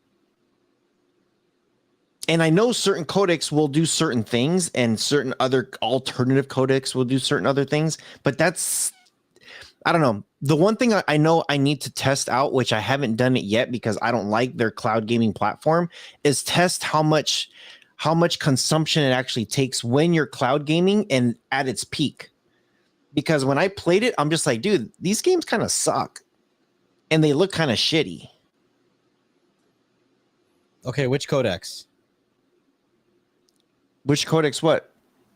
and I know certain codecs will do certain things, and certain other alternative codecs will do certain other things. But that's, I don't know. The one thing I know I need to test out, which I haven't done it yet because I don't like their cloud gaming platform, is test how much consumption it actually takes when you're cloud gaming and at its peak. Because when I played it, I'm just like, dude, these games kind of suck. And they look kind of shitty. okay, which codecs? Which codecs what?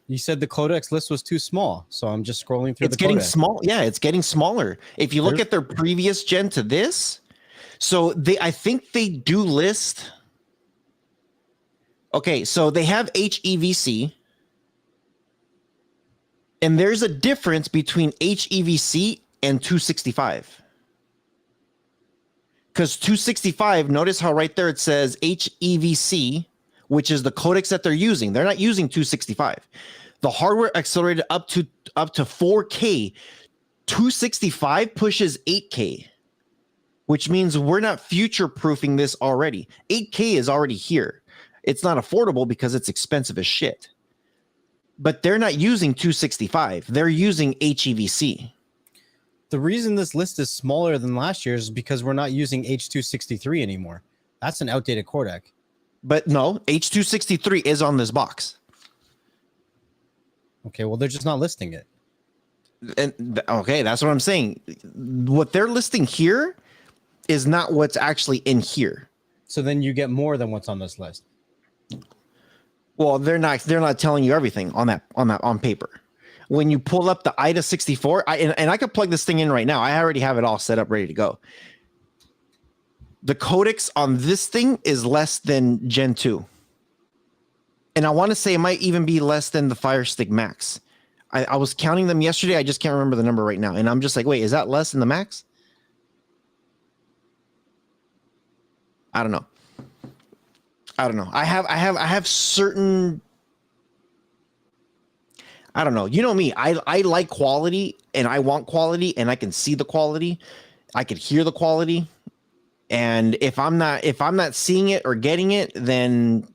You said the codecs list was too small, so I'm just scrolling through It's the getting codecs. small. Yeah, it's getting smaller. If you look at their previous gen to this, so I think they do list. Okay, so they have HEVC. And there's a difference between HEVC and 265. Because 265, notice how right there it says HEVC, which is the codecs that they're using. They're not using 265. The hardware accelerated up to 4K. 265 pushes 8K, which means we're not future-proofing this already. 8K is already here. It's not affordable because it's expensive as shit. But they're not using 265. They're using HEVC. The reason this list is smaller than last year's is because we're not using H263 anymore. That's an outdated codec. But no, H263 is on this box. Okay, well, they're just not listing it. And okay, that's what I'm saying. What they're listing here is not what's actually in here. So then you get more than what's on this list. Well, they're not telling you everything on paper. When you pull up the IDA 64, and I could plug this thing in right now. I already have it all set up, ready to go. The codecs on this thing is less than Gen 2. And I want to say it might even be less than the Fire Stick Max. I was counting them yesterday. I just can't remember the number right now. And I'm just like, wait, is that less than the Max? I don't know. I have certain, I don't know. You know me. I like quality, and I want quality, and I can see the quality. I can hear the quality. And if I'm not seeing it or getting it, then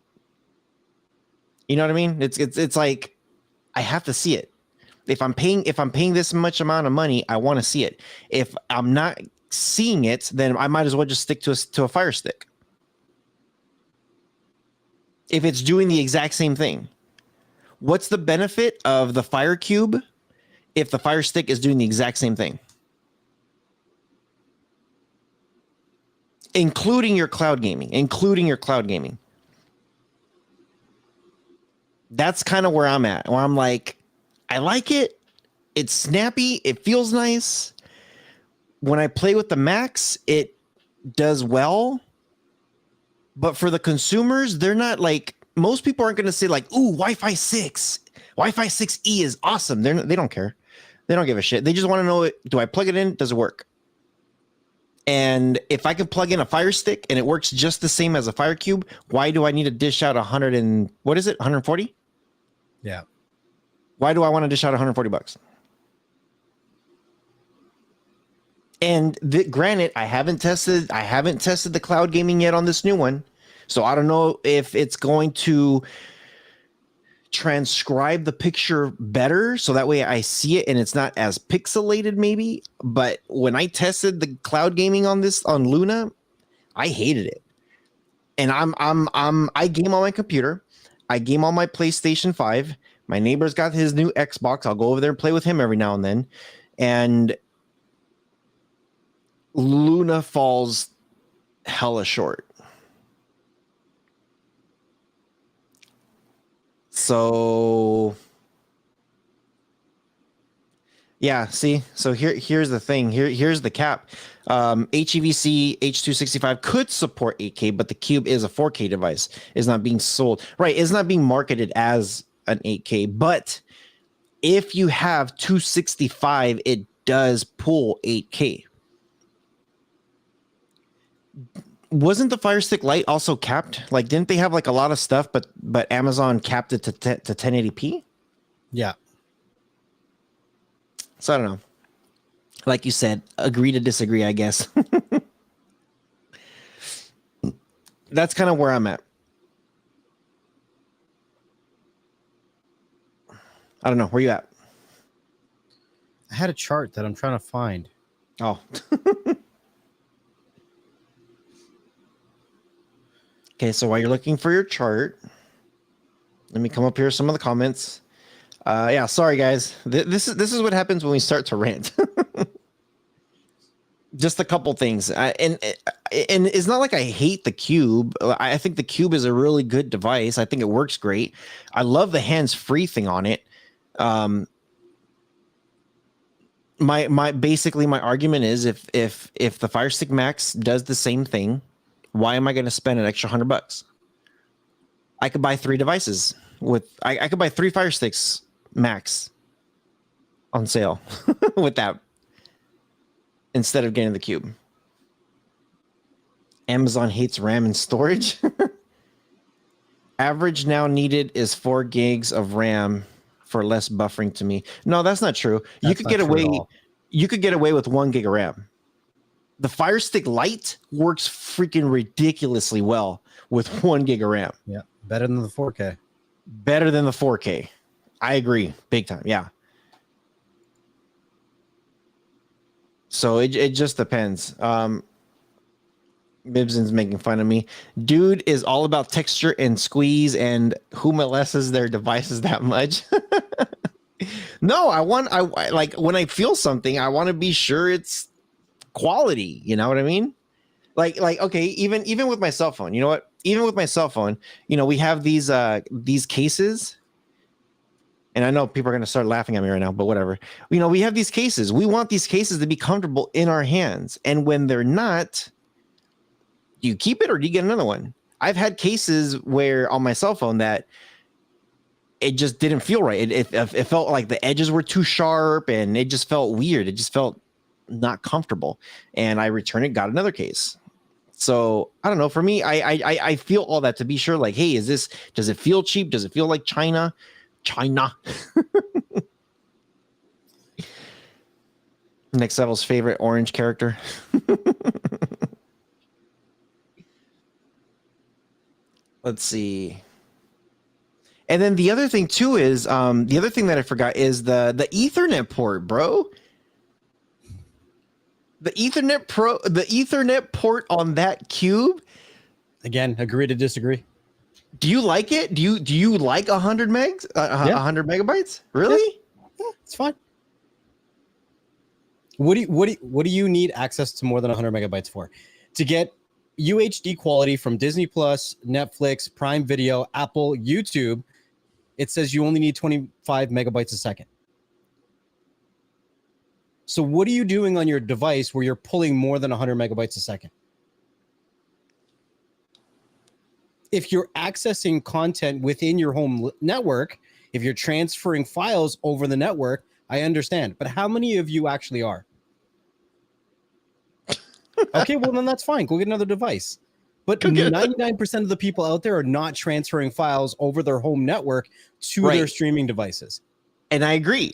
you know what I mean? It's like I have to see it. If I'm paying this much amount of money, I want to see it. If I'm not seeing it, then I might as well just stick to a Fire Stick. If it's doing the exact same thing. What's the benefit of the Fire Cube if the Fire Stick is doing the exact same thing? Including your cloud gaming. That's kind of where I'm at. Where I'm like, I like it. It's snappy. It feels nice. When I play with the Max, it does well. But for the consumers, they're not like, most people aren't going to say like, ooh, Wi-Fi 6. Wi-Fi 6E is awesome. They don't care. They don't give a shit. They just want to know, do I plug it in? Does it work? And if I can plug in a Fire Stick and it works just the same as a Fire Cube, why do I need to dish out 140? Yeah. Why do I want to dish out $140? And granted, I haven't tested the cloud gaming yet on this new one. So I don't know if it's going to transcribe the picture better so that way I see it and it's not as pixelated maybe. But when I tested the cloud gaming on Luna, I hated it. And I game on my computer. I game on my PlayStation 5. My neighbor's got his new Xbox. I'll go over there and play with him every now and then. And Luna falls hella short. So yeah, see, so here's the thing. Here's the cap. HEVC H265 could support 8K, but the Cube is a 4K device. It's not being sold. Right, it's not being marketed as an 8K, but If you have 265, it does pull 8K. Wasn't the Fire Stick Lite also capped? Like, didn't they have like a lot of stuff, but Amazon capped it to 1080p? Yeah. So I don't know. Like you said, agree to disagree, I guess. That's kind of where I'm at. I don't know. Where you at? I had a chart that I'm trying to find. Oh. Okay, so while you're looking for your chart, let me come up here with some of the comments. Yeah, sorry guys. This is what happens when we start to rant. Just a couple things, and it's not like I hate the Cube. I think the Cube is a really good device. I think it works great. I love the hands-free thing on it. Basically my argument is if the Fire Stick Max does the same thing, why am I going to spend an extra $100? I could buy 3 devices with I could buy 3 Fire Sticks Max on sale with that instead of getting the Cube. Amazon hates RAM and storage. Average now needed is 4 gigs of RAM for less buffering to me. No, that's not true. You could get away. You could get away with 1 gig of RAM. The Fire Stick Lite works freaking ridiculously well with 1 gig of RAM. Yeah, better than the 4K. Better than the 4K. I agree, big time. Yeah. So it just depends. Bibson's making fun of me. Dude is all about texture and squeeze, and who molests their devices that much? No, I like when I feel something, I want to be sure it's quality. You know what I mean? Like okay, even with my cell phone, you know what? Even with my cell phone, you know, we have these cases. And I know people are going to start laughing at me right now, but whatever. You know, we have these cases. We want these cases to be comfortable in our hands. And when they're not, do you keep it or do you get another one? I've had cases where on my cell phone that it just didn't feel right. It felt like the edges were too sharp and it just felt weird. It just felt not comfortable. And I returned it, got another case. So I don't know. For me, I feel all that to be sure. Like, hey, does it feel cheap? Does it feel like China? Next level's favorite orange character. Let's see. And then the other thing too is the other thing that I forgot is the Ethernet port, bro. The Ethernet port on that Cube. Again, agree to disagree. Do you like it? Do you like 100 megs? 100 megabytes? Really? Yeah, it's fine. What do you need access to more than 100 megabytes for? To get UHD quality from Disney Plus, Netflix, Prime Video, Apple, YouTube, it says you only need 25 megabytes a second. So what are you doing on your device where you're pulling more than 100 megabytes a second? If you're accessing content within your home network, if you're transferring files over the network, I understand. But how many of you actually are? Okay, well, then that's fine. Go get another device. But 99% of the people out there are not transferring files over their home network to their streaming devices. And I agree.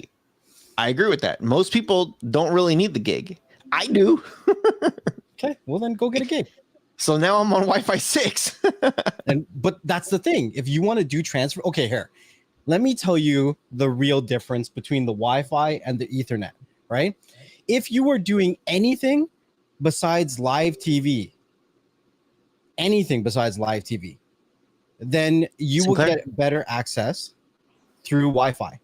I agree with that. Most people don't really need the gig. I do. Okay, well, then go get a gig. So now I'm on Wi-Fi 6. But that's the thing. If you want to do transfer, okay, here, let me tell you the real difference between the Wi-Fi and the Ethernet, right? If you are doing anything besides live TV, then you will get better access through Wi-Fi.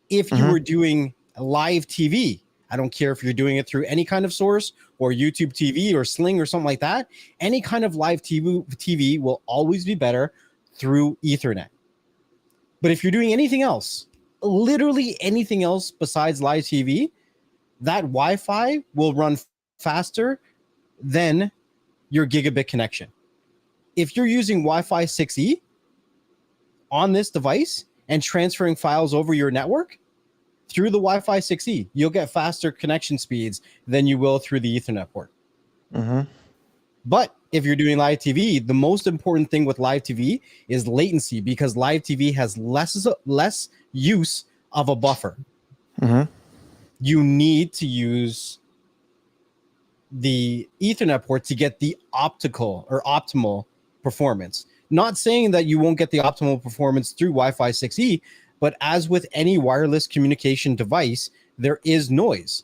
If you were doing live TV, I don't care if you're doing it through any kind of source or YouTube TV or Sling or something like that. Any kind of live TV will always be better through Ethernet. But if you're doing anything else, literally anything else besides live TV, that Wi-Fi will run faster than your gigabit connection. If you're using Wi-Fi 6E on this device and transferring files over your network, through the Wi-Fi 6E, you'll get faster connection speeds than you will through the Ethernet port. But if you're doing live TV, the most important thing with live TV is latency, because live TV has less use of a buffer. You need to use the Ethernet port to get the optimal performance. Not saying that you won't get the optimal performance through Wi-Fi 6E, but as with any wireless communication device, there is noise.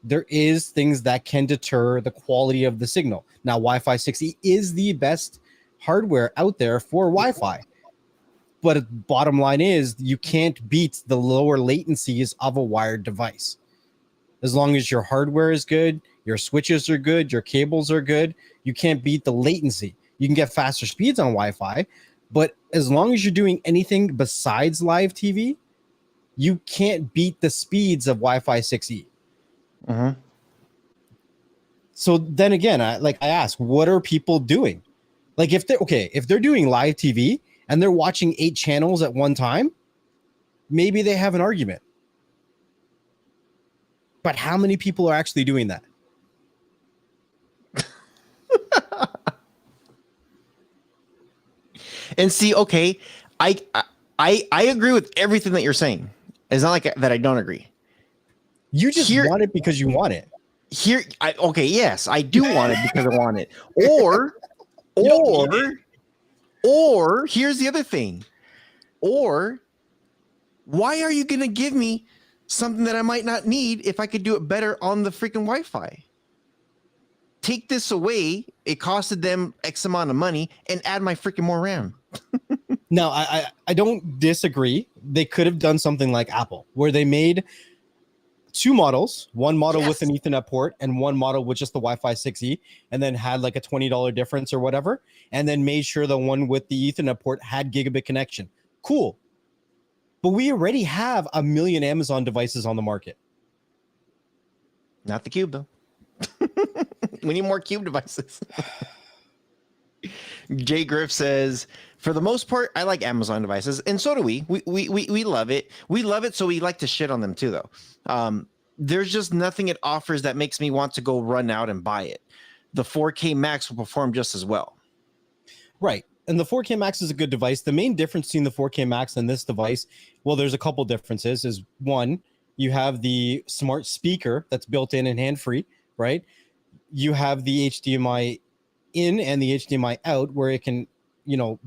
There is things that can deter the quality of the signal. Now, Wi-Fi 6E is the best hardware out there for Wi-Fi. But bottom line is, you can't beat the lower latencies of a wired device. As long as your hardware is good, your switches are good, your cables are good, you can't beat the latency. You can get faster speeds on Wi-Fi, but as long as you're doing anything besides live TV, you can't beat the speeds of Wi-Fi 6E. So then again, I ask, what are people doing? Like, if they're doing live TV and they're watching 8 channels at one time, maybe they have an argument. But how many people are actually doing that? And see, okay, I agree with everything that you're saying. It's not like that I don't agree. You just want it because you want it. Yes, I do want it because I want it. Or here's the other thing. Or why are you going to give me something that I might not need if I could do it better on the freaking Wi-Fi? Take this away. It costed them X amount of money, and add my freaking more RAM. No, I don't disagree. They could have done something like Apple, where they made 2 models, one model with an Ethernet port and one model with just the Wi-Fi 6E, and then had like a $20 difference or whatever, and then made sure the one with the Ethernet port had gigabit connection. Cool. But we already have 1 million Amazon devices on the market. Not the Cube, though. We need more Cube devices. Jay Griff says, for the most part, I like Amazon devices, and so do we. We love it. We love it, so we like to shit on them too, though. There's just nothing it offers that makes me want to go run out and buy it. The 4K Max will perform just as well. Right. And the 4K Max is a good device. The main difference between the 4K Max and this device, well, there's a couple differences. Is one, you have the smart speaker that's built in and hand-free, right? You have the HDMI in and the HDMI out, where it can,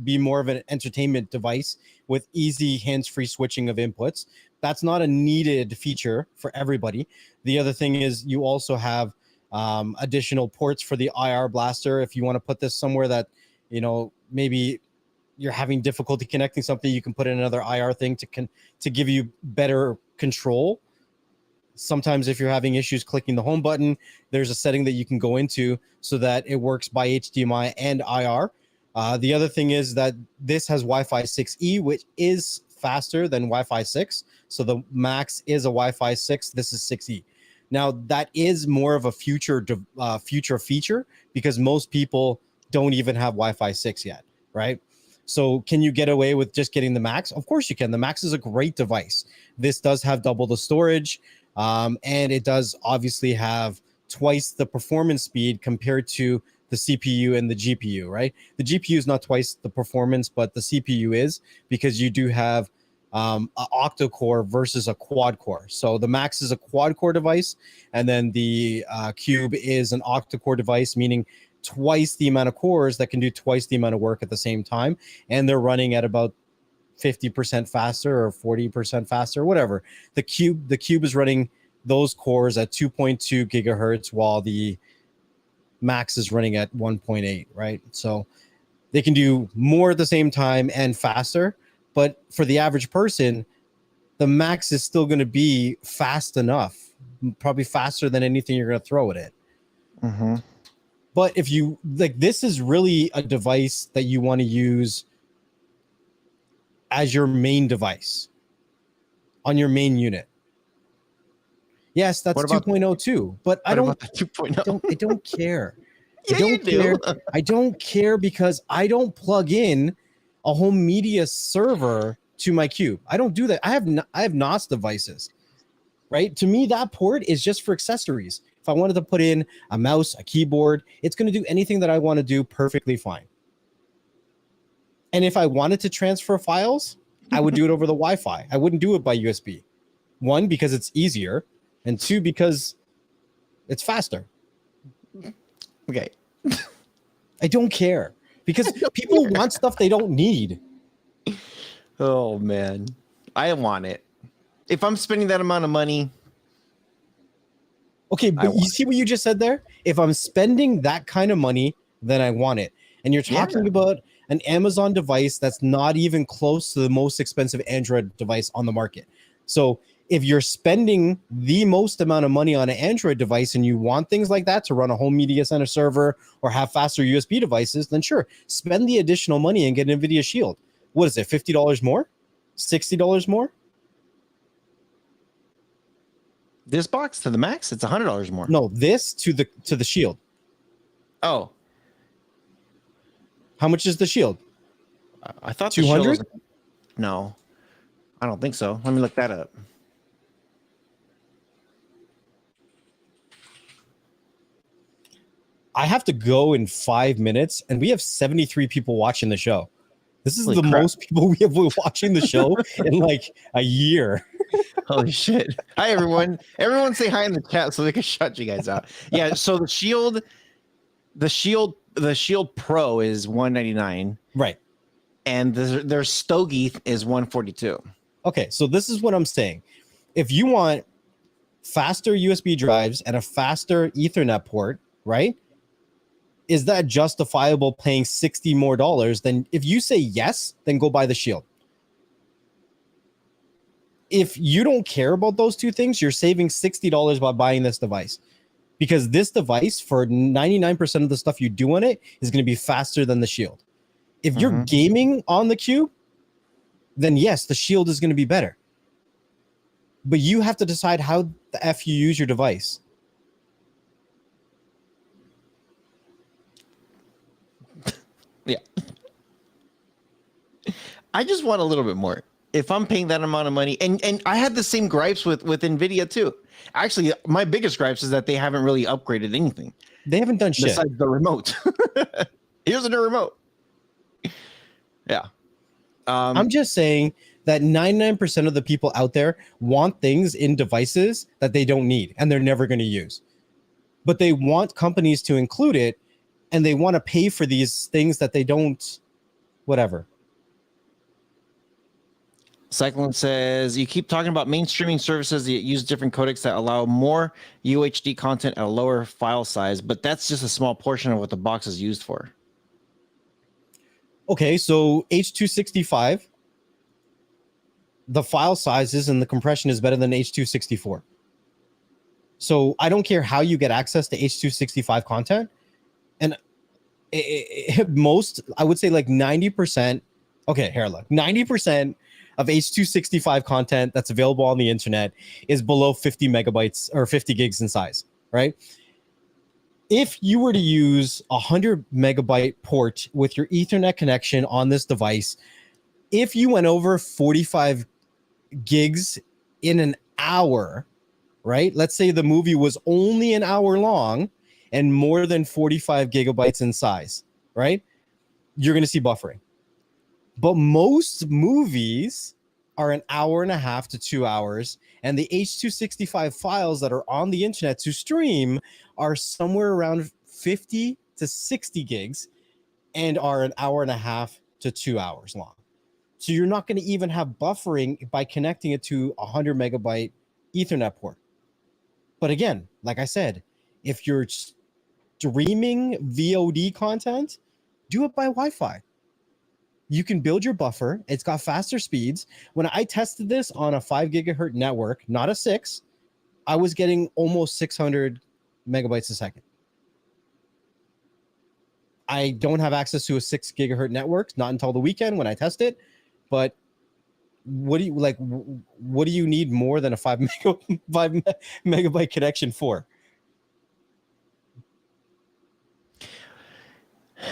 be more of an entertainment device with easy hands-free switching of inputs. That's not a needed feature for everybody. The other thing is you also have additional ports for the IR blaster. If you want to put this somewhere that, maybe you're having difficulty connecting something, you can put in another IR thing to give you better control. Sometimes if you're having issues clicking the home button, there's a setting that you can go into so that it works by HDMI and IR. The other thing is that this has Wi-Fi 6E, which is faster than Wi-Fi 6. So the Max is a Wi-Fi 6. This is 6E. Now, that is more of a future feature, because most people don't even have Wi-Fi 6 yet, right? So can you get away with just getting the Max? Of course you can. The Max is a great device. This does have double the storage, and it does obviously have twice the performance speed compared to the CPU and the GPU, right? The GPU is not twice the performance, but the CPU is, because you do have an octa-core versus a quad-core. So the Max is a quad-core device, and then the Cube is an octa-core device, meaning twice the amount of cores that can do twice the amount of work at the same time, and they're running at about 50% faster or 40% faster, whatever. The Cube is running those cores at 2.2 gigahertz, while the Max is running at 1.8, right? So they can do more at the same time and faster, but for the average person, the Max is still going to be fast enough, probably faster than anything you're going to throw at it. Mm-hmm. But if you this is really a device that you want to use as your main device on your main unit. Yes, that's 2.0 too, but I don't care. Yeah, I don't care. I don't care because I don't plug in a home media server to my Cube. I don't do that. I have NOS devices. right? To me, that port is just for accessories. If I wanted to put in a mouse, a keyboard, it's going to do anything that I want to do perfectly fine. And if I wanted to transfer files, I would do it over the Wi-Fi. I wouldn't do it by USB. One, because it's easier, and two, because it's faster. Okay. I don't care because people want stuff they don't need. Oh man, I want it. If I'm spending that amount of money. Okay, but you see what you just said there? If I'm spending that kind of money, then I want it. And you're talking about an Amazon device that's not even close to the most expensive Android device on the market. So if you're spending the most amount of money on an Android device and you want things like that to run a home media center server or have faster USB devices, then sure, spend the additional money and get an Nvidia Shield. What is it, $50 more? $60 more? This box to the max, it's $100 more. No, this to the Shield. Oh. How much is the Shield? I thought 200? No, I don't think so. Let me look that up. I have to go in 5 minutes, and we have 73 people watching the show. This is the most people we have watching the show in like a year. Holy shit. Hi, everyone. Everyone say hi in the chat so they can shut you guys out. Yeah, so the Shield Pro is $199. Right. And their Stogie is $142. Okay, so this is what I'm saying. If you want faster USB drives and a faster Ethernet port, right? Is that justifiable paying $60 more? Then if you say yes, then go buy the Shield. If you don't care about those two things, you're saving $60 by buying this device. Because this device, for 99% of the stuff you do on it, is going to be faster than the Shield. If you're gaming on the Cube, then yes, the Shield is going to be better. But you have to decide how the F you use your device. Yeah. I just want a little bit more. If I'm paying that amount of money, and I had the same gripes with Nvidia too. Actually, my biggest gripes is that they haven't really upgraded anything. They haven't done shit. Besides the remote. Here's a new remote. Yeah. I'm just saying that 99% of the people out there want things in devices that they don't need and they're never going to use. But they want companies to include it, and they want to pay for these things that they don't, whatever. Cyclone says, you keep talking about mainstreaming services that use different codecs that allow more UHD content at a lower file size, but that's just a small portion of what the box is used for. Okay, so H.265, the file sizes and the compression is better than H.264. So I don't care how you get access to H.265 content. And most, I would say like 90%, okay, here, look, 90% of H.265 content that's available on the internet is below 50 megabytes or 50 gigs in size, right? If you were to use a 100 megabyte port with your Ethernet connection on this device, if you went over 45 gigs in an hour, right? Let's say the movie was only an hour long and more than 45 gigabytes in size, right? You're going to see buffering. But most movies are an hour and a half to 2 hours, and the H.265 files that are on the internet to stream are somewhere around 50 to 60 gigs and are an hour and a half to 2 hours long. So you're not going to even have buffering by connecting it to a 100 megabyte Ethernet port. But again, like I said, if you're streaming VOD content, do it by Wi-Fi. You can build your buffer. It's got faster speeds. When I tested this on a 5 gigahertz network, not a 6, I was getting almost 600 megabytes a second. I don't have access to a 6 gigahertz network, not until the weekend when I test it. But what do you like? What do you need more than a 5 megabyte connection for?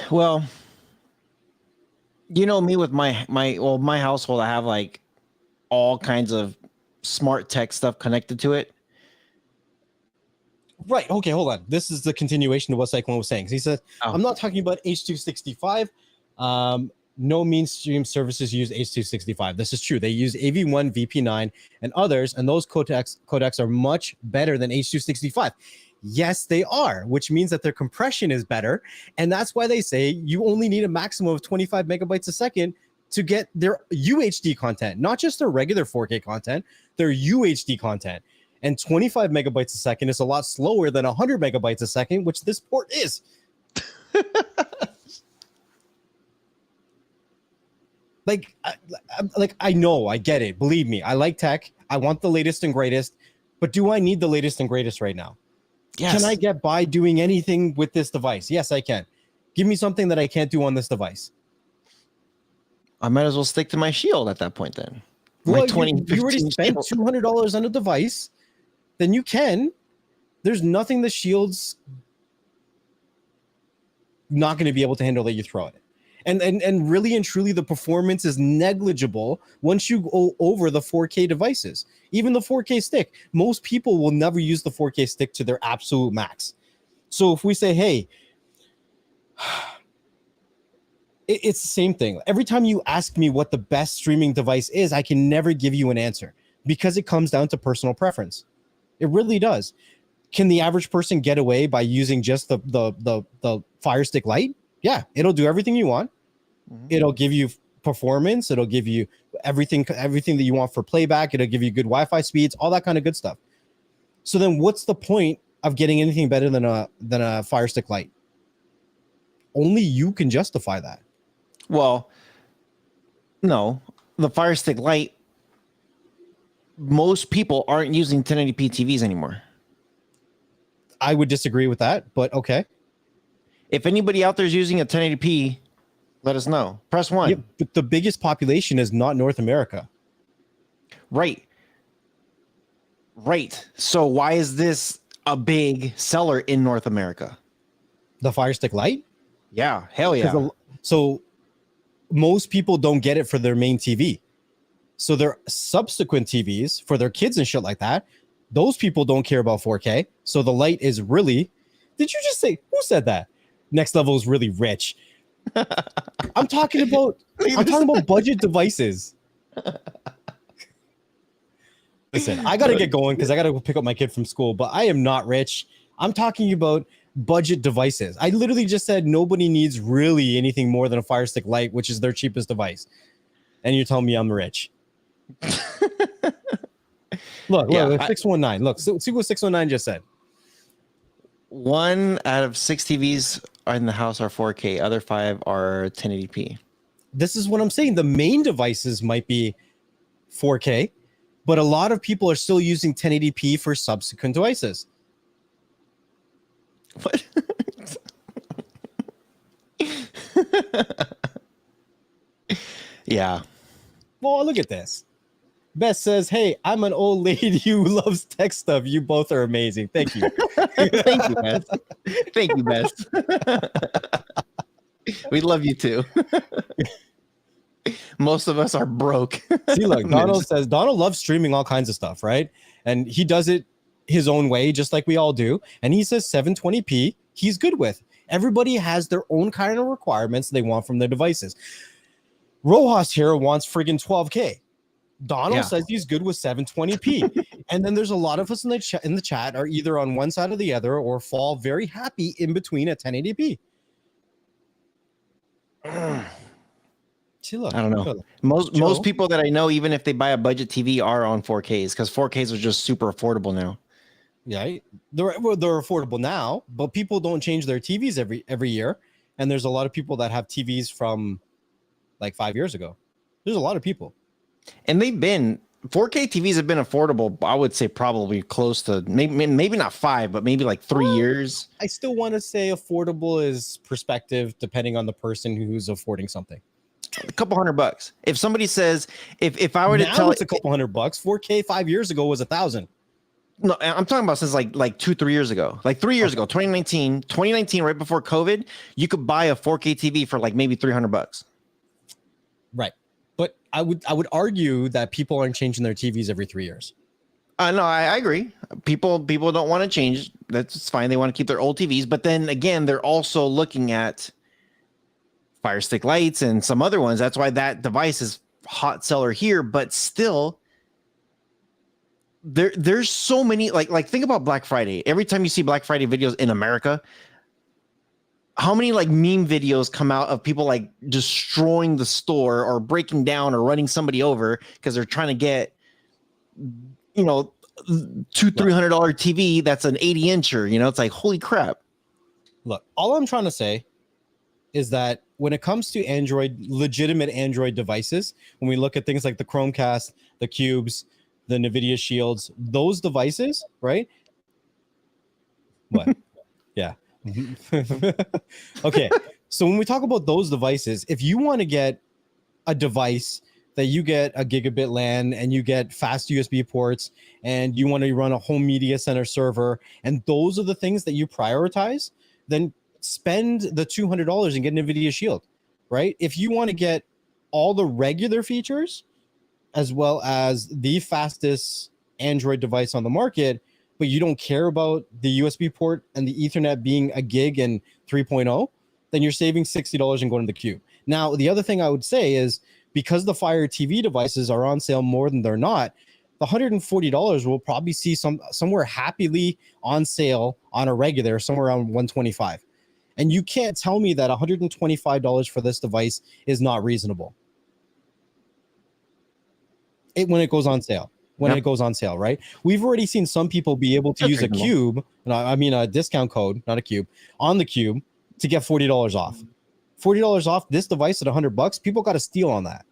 Well, you know me with my household, I have like all kinds of smart tech stuff connected to it. right. Okay, hold on. This is the continuation of what Cyclone was saying. He said, Oh. I'm not talking about H.265. No mainstream services use H.265. This is true. They use AV1, VP9, and others, and those codecs are much better than H.265. Yes, they are, which means that their compression is better. And that's why they say you only need a maximum of 25 megabytes a second to get their UHD content, not just their regular 4K content, their UHD content. And 25 megabytes a second is a lot slower than 100 megabytes a second, which this port is. I know, I get it. Believe me, I like tech. I want the latest and greatest. But do I need the latest and greatest right now? Yes. Can I get by doing anything with this device? Yes, I can. Give me something that I can't do on this device. I might as well stick to my Shield at that point then. Well, you already spent $200 on a device, then you can. There's nothing the Shield's not going to be able to handle that you throw at it. And really and truly, the performance is negligible once you go over the 4K devices. Even the 4K stick, most people will never use the 4K stick to their absolute max. So if we say, hey, it's the same thing. Every time you ask me what the best streaming device is, I can never give you an answer because it comes down to personal preference. It really does. Can the average person get away by using just the Fire Stick Lite? Yeah, it'll do everything you want. Mm-hmm. It'll give you performance. It'll give you everything that you want for playback. It'll give you good Wi-Fi speeds, all that kind of good stuff. So then what's the point of getting anything better than a Fire Stick Lite? Only you can justify that. Well, no, the Fire Stick Lite, most people aren't using 1080p TVs anymore. I would disagree with that, but okay. If anybody out there is using a 1080p, let us know. Press 1. Yeah, but the biggest population is not North America. Right. So why is this a big seller in North America? The Fire Stick Lite? Yeah, hell yeah. So most people don't get it for their main TV. So their subsequent TVs for their kids and shit like that, those people don't care about 4K. So the Lite is really... Did you just say... Who said that? Next Level is really rich. I'm talking about budget devices. Listen, I gotta get going because I gotta go pick up my kid from school, but I am not rich. I'm talking about budget devices. I literally just said nobody needs really anything more than a Fire Stick Lite, which is their cheapest device. And you're telling me I'm rich. Look, 619. Look, see what 619 just said. 1 out of 6 TVs in the house are 4K. Other 5 are 1080p. This is what I'm saying. The main devices might be 4K, but a lot of people are still using 1080p for subsequent devices. What? Yeah. Well, look at this. Bess says, hey, I'm an old lady who loves tech stuff. You both are amazing. Thank you. Thank you, Bess. Thank you, Bess. We love you too. Most of us are broke. See, look, Donald says, Donald loves streaming all kinds of stuff, right? And he does it his own way, just like we all do. And he says 720p, he's good with. Everybody has their own kind of requirements they want from their devices. Rohas here wants friggin' 12K. Donald says he's good with 720p. And then there's a lot of us in the chat are either on one side or the other or fall very happy in between at 1080p. See, look, I don't know. Most people that I know, even if they buy a budget TV, are on 4Ks because 4Ks are just super affordable now. Yeah, they're affordable now, but people don't change their TVs every year. And there's a lot of people that have TVs from like 5 years ago. There's a lot of people. And 4K TVs have been affordable, I would say probably close to maybe not 5, but maybe like 3 years. I still want to say affordable is perspective depending on the person who's affording something. A couple $100. If somebody says, if I were to tell it's a couple $100, 4K 5 years ago was $1,000. No, I'm talking about since like 2-3 years ago. Like 3 years ago, 2019, right before COVID, you could buy a 4K TV for like maybe $300. Right. But I would argue that people aren't changing their TVs every 3 years. No, I agree. People don't want to change. That's fine. They want to keep their old TVs, but then again, they're also looking at Fire Stick lights and some other ones. That's why that device is hot seller here. But still, there's so many. Like think about Black Friday. Every time you see Black Friday videos in America, how many like meme videos come out of people like destroying the store or breaking down or running somebody over because they're trying to get, you know, $200-300 TV that's an 80-incher. You know, it's like, holy crap. Look, all I'm trying to say is that when it comes to Android, legitimate Android devices, when we look at things like the Chromecast, the Cubes, the Nvidia Shields, those devices, right? What? Yeah. Okay. So when we talk about those devices, if you want to get a device that you get a gigabit LAN and you get fast USB ports and you want to run a home media center server, and those are the things that you prioritize, then spend the $200 and get an Nvidia Shield, right? If you want to get all the regular features as well as the fastest Android device on the market, but you don't care about the USB port and the Ethernet being a gig and 3.0, then you're saving $60 and going to the Cube. Now, the other thing I would say is, because the Fire TV devices are on sale more than they're not, the $140 will probably see somewhere happily on sale on a regular, somewhere around $125. And you can't tell me that $125 for this device is not reasonable. When it goes on sale. It goes on sale, right? We've already seen some people be able to use a Cube, I mean a discount code, not a Cube, on the Cube to get $40 off. $40 off this device at $100, people got a steal on that.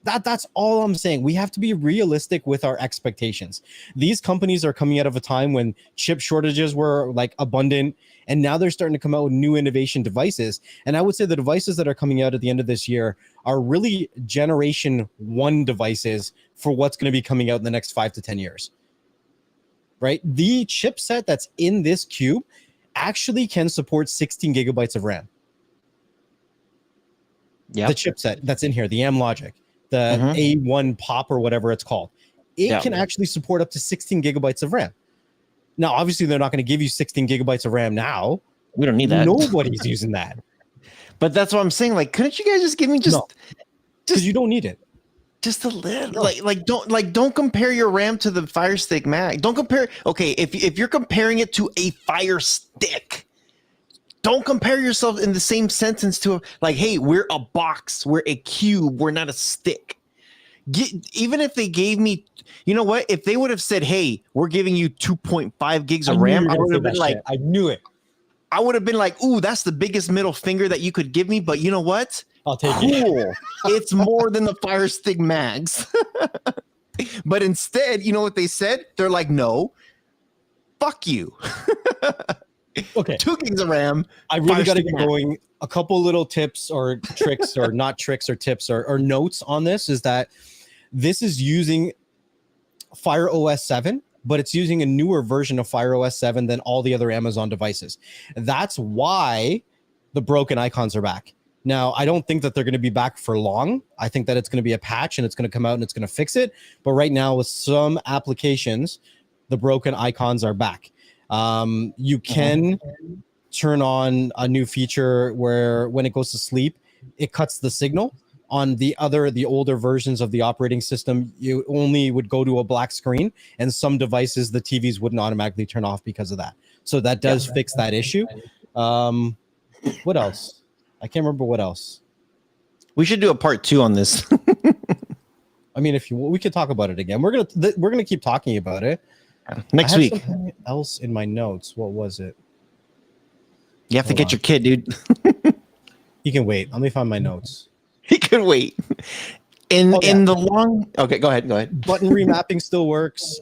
That's all I'm saying. We have to be realistic with our expectations. These companies are coming out of a time when chip shortages were like abundant, and now they're starting to come out with new innovation devices. And I would say the devices that are coming out at the end of this year are really generation 1 devices for what's going to be coming out in the next 5 to 10 years. Right? The chipset that's in this Cube actually can support 16 gigabytes of RAM. Yeah. The chipset that's in here, the M-Logic, the A1 Pop or whatever it's called, it can actually support up to 16 gigabytes of RAM. Now, obviously, they're not going to give you 16 gigabytes of RAM now. We don't need that. Nobody's using that. But that's what I'm saying. Like, couldn't you guys just give me because you don't need it. Just a little, don't compare your RAM to the Fire Stick Mag. Don't compare. Okay, if you're comparing it to a Fire Stick, don't compare yourself in the same sentence to hey, we're a box, we're a cube, we're not a stick. Even if they gave me, you know what? If they would have said, hey, we're giving you 2.5 gigs of RAM, I would have been like, I knew it. I would have been like, ooh, that's the biggest middle finger that you could give me. But you know what? I'll take it. It's more than the Fire Stick Mags. But instead, you know what they said? They're like, no, fuck you. Okay. 2 gigs of RAM. I really got to get going. A couple little tips or tricks or not tricks or tips or notes on this is that this is using Fire OS 7, but it's using a newer version of Fire OS 7 than all the other Amazon devices. That's why the broken icons are back. Now, I don't think that they're going to be back for long. I think that it's going to be a patch and it's going to come out and it's going to fix it. But right now, with some applications, the broken icons are back. You can turn on a new feature where when it goes to sleep, it cuts the signal. On the older versions of the operating system, you only would go to a black screen, and some devices, the TVs wouldn't automatically turn off because of that. So that does fix that issue. What else? I can't remember what else. We should do a part 2 on this. I mean, we could talk about it again. We're gonna keep talking about it next week. Something else in my notes. What was it? You have to get your kid, dude. He can wait. Let me find my notes. He can wait. In the long. Okay, go ahead. Button remapping still works.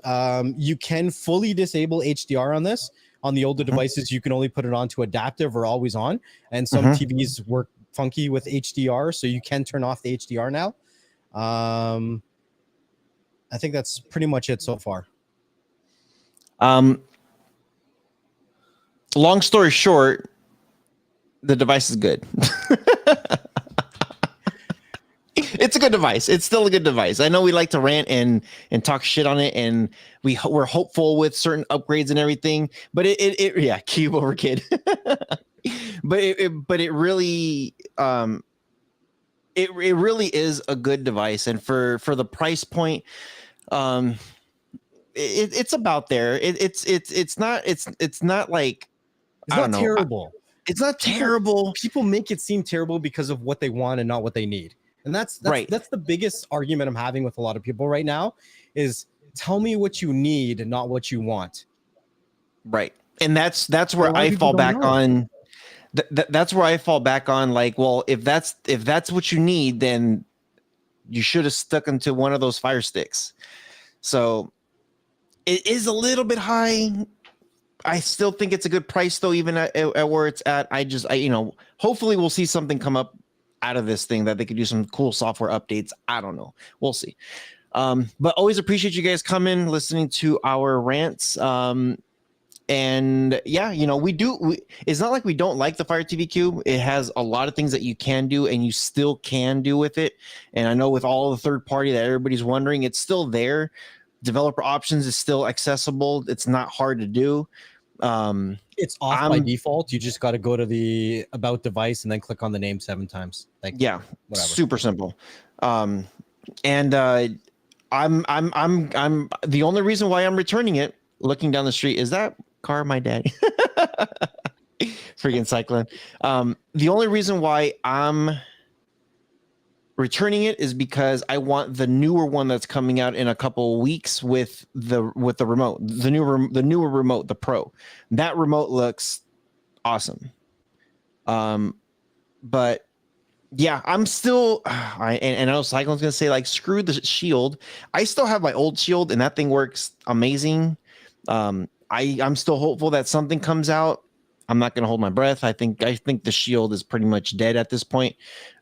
You can fully disable HDR on this. On the older devices, you can only put it on to adaptive or always on. And some TVs work funky with HDR, so you can turn off the HDR now. I think that's pretty much it so far. Long story short, the device is good. It's a good device. It's still a good device. I know we like to rant and talk shit on it, and we're hopeful with certain upgrades and everything. But it yeah, cube over kid. But it really it really is a good device, and for the price point, it's about there. It's not like It's I not don't know. terrible. It's not terrible. People make it seem terrible because of what they want and not what they need. And that's Right. That's the biggest argument I'm having with a lot of people right now is tell me what you need and not what you want. Right. And that's where A lot of I people fall don't back know. on that's where I fall back on, like, well, if that's what you need, then you should have stuck into one of those Fire Sticks. So it is a little bit high. I still think it's a good price though, even at where it's at. I hopefully we'll see something come up out of this thing that they could do some cool software updates. I don't know. We'll see. But always appreciate you guys coming, listening to our rants. And yeah, it's not like we don't like the Fire TV Cube. It has a lot of things that you can do and you still can do with it. And I know with all the third party that everybody's wondering, it's still there. Developer options is still accessible. It's not hard to do. It's off by default. You just got to go to the about device and then click on the name 7 times. Yeah, whatever. Super simple. I'm the only reason why I'm returning it. Looking down the street, is that car my daddy? Freaking cycling. The only reason why I'm returning it is because I want the newer one that's coming out in a couple of weeks with the remote, the newer remote, the Pro. That remote looks awesome. But yeah, I'm still and I know Cyclone's gonna say, like, screw the Shield. I still have my old Shield and that thing works amazing. I'm still hopeful that something comes out. I'm not going to hold my breath. I think the Shield is pretty much dead at this point.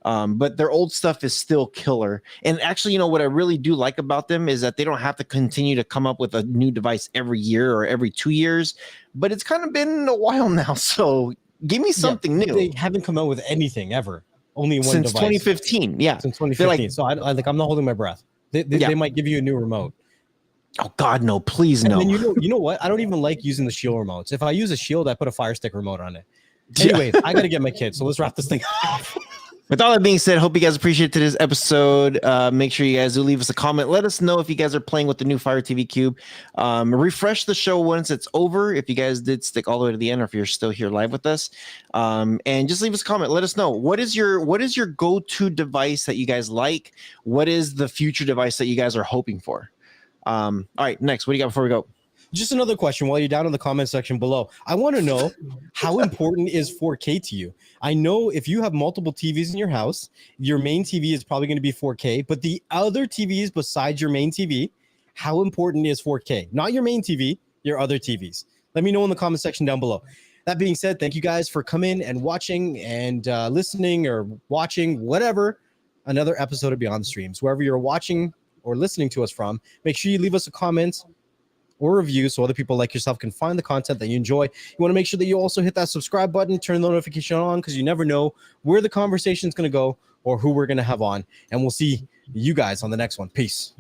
But their old stuff is still killer. And actually, what I really do like about them is that they don't have to continue to come up with a new device every year or every 2 years. But it's kind of been a while now. So give me something new. They haven't come out with anything ever. Only one since device. 2015. Yeah. Since 2015. So I'm not holding my breath. They might give you a new remote. Oh God, no! Please, no. And then you know what? I don't even like using the Shield remotes. If I use a Shield, I put a Fire Stick remote on it. Anyways, I got to get my kid. So let's wrap this thing off. With all that being said, hope you guys appreciate today's episode. Make sure you guys do leave us a comment. Let us know if you guys are playing with the new Fire TV Cube. Refresh the show once it's over, if you guys did stick all the way to the end, or if you're still here live with us. And just leave us a comment. Let us know, what is your go-to device that you guys like? What is the future device that you guys are hoping for? All right, next, what do you got before we go? Just another question while you're down in the comment section below. I want to know, how important is 4K to you? I know if you have multiple TVs in your house, your main TV is probably going to be 4K, but the other TVs besides your main TV, how important is 4K? Not your main TV, your other TVs. Let me know in the comment section down below. That being said, thank you guys for coming and watching and listening or watching, whatever, another episode of Beyond the Streams. Wherever you're watching or listening to us from, make sure you leave us a comment or review so other people like yourself can find the content that you enjoy. You want to make sure that you also hit that subscribe button, turn the notification on, because you never know where the conversation is going to go or who we're going to have on. And we'll see you guys on the next one. Peace.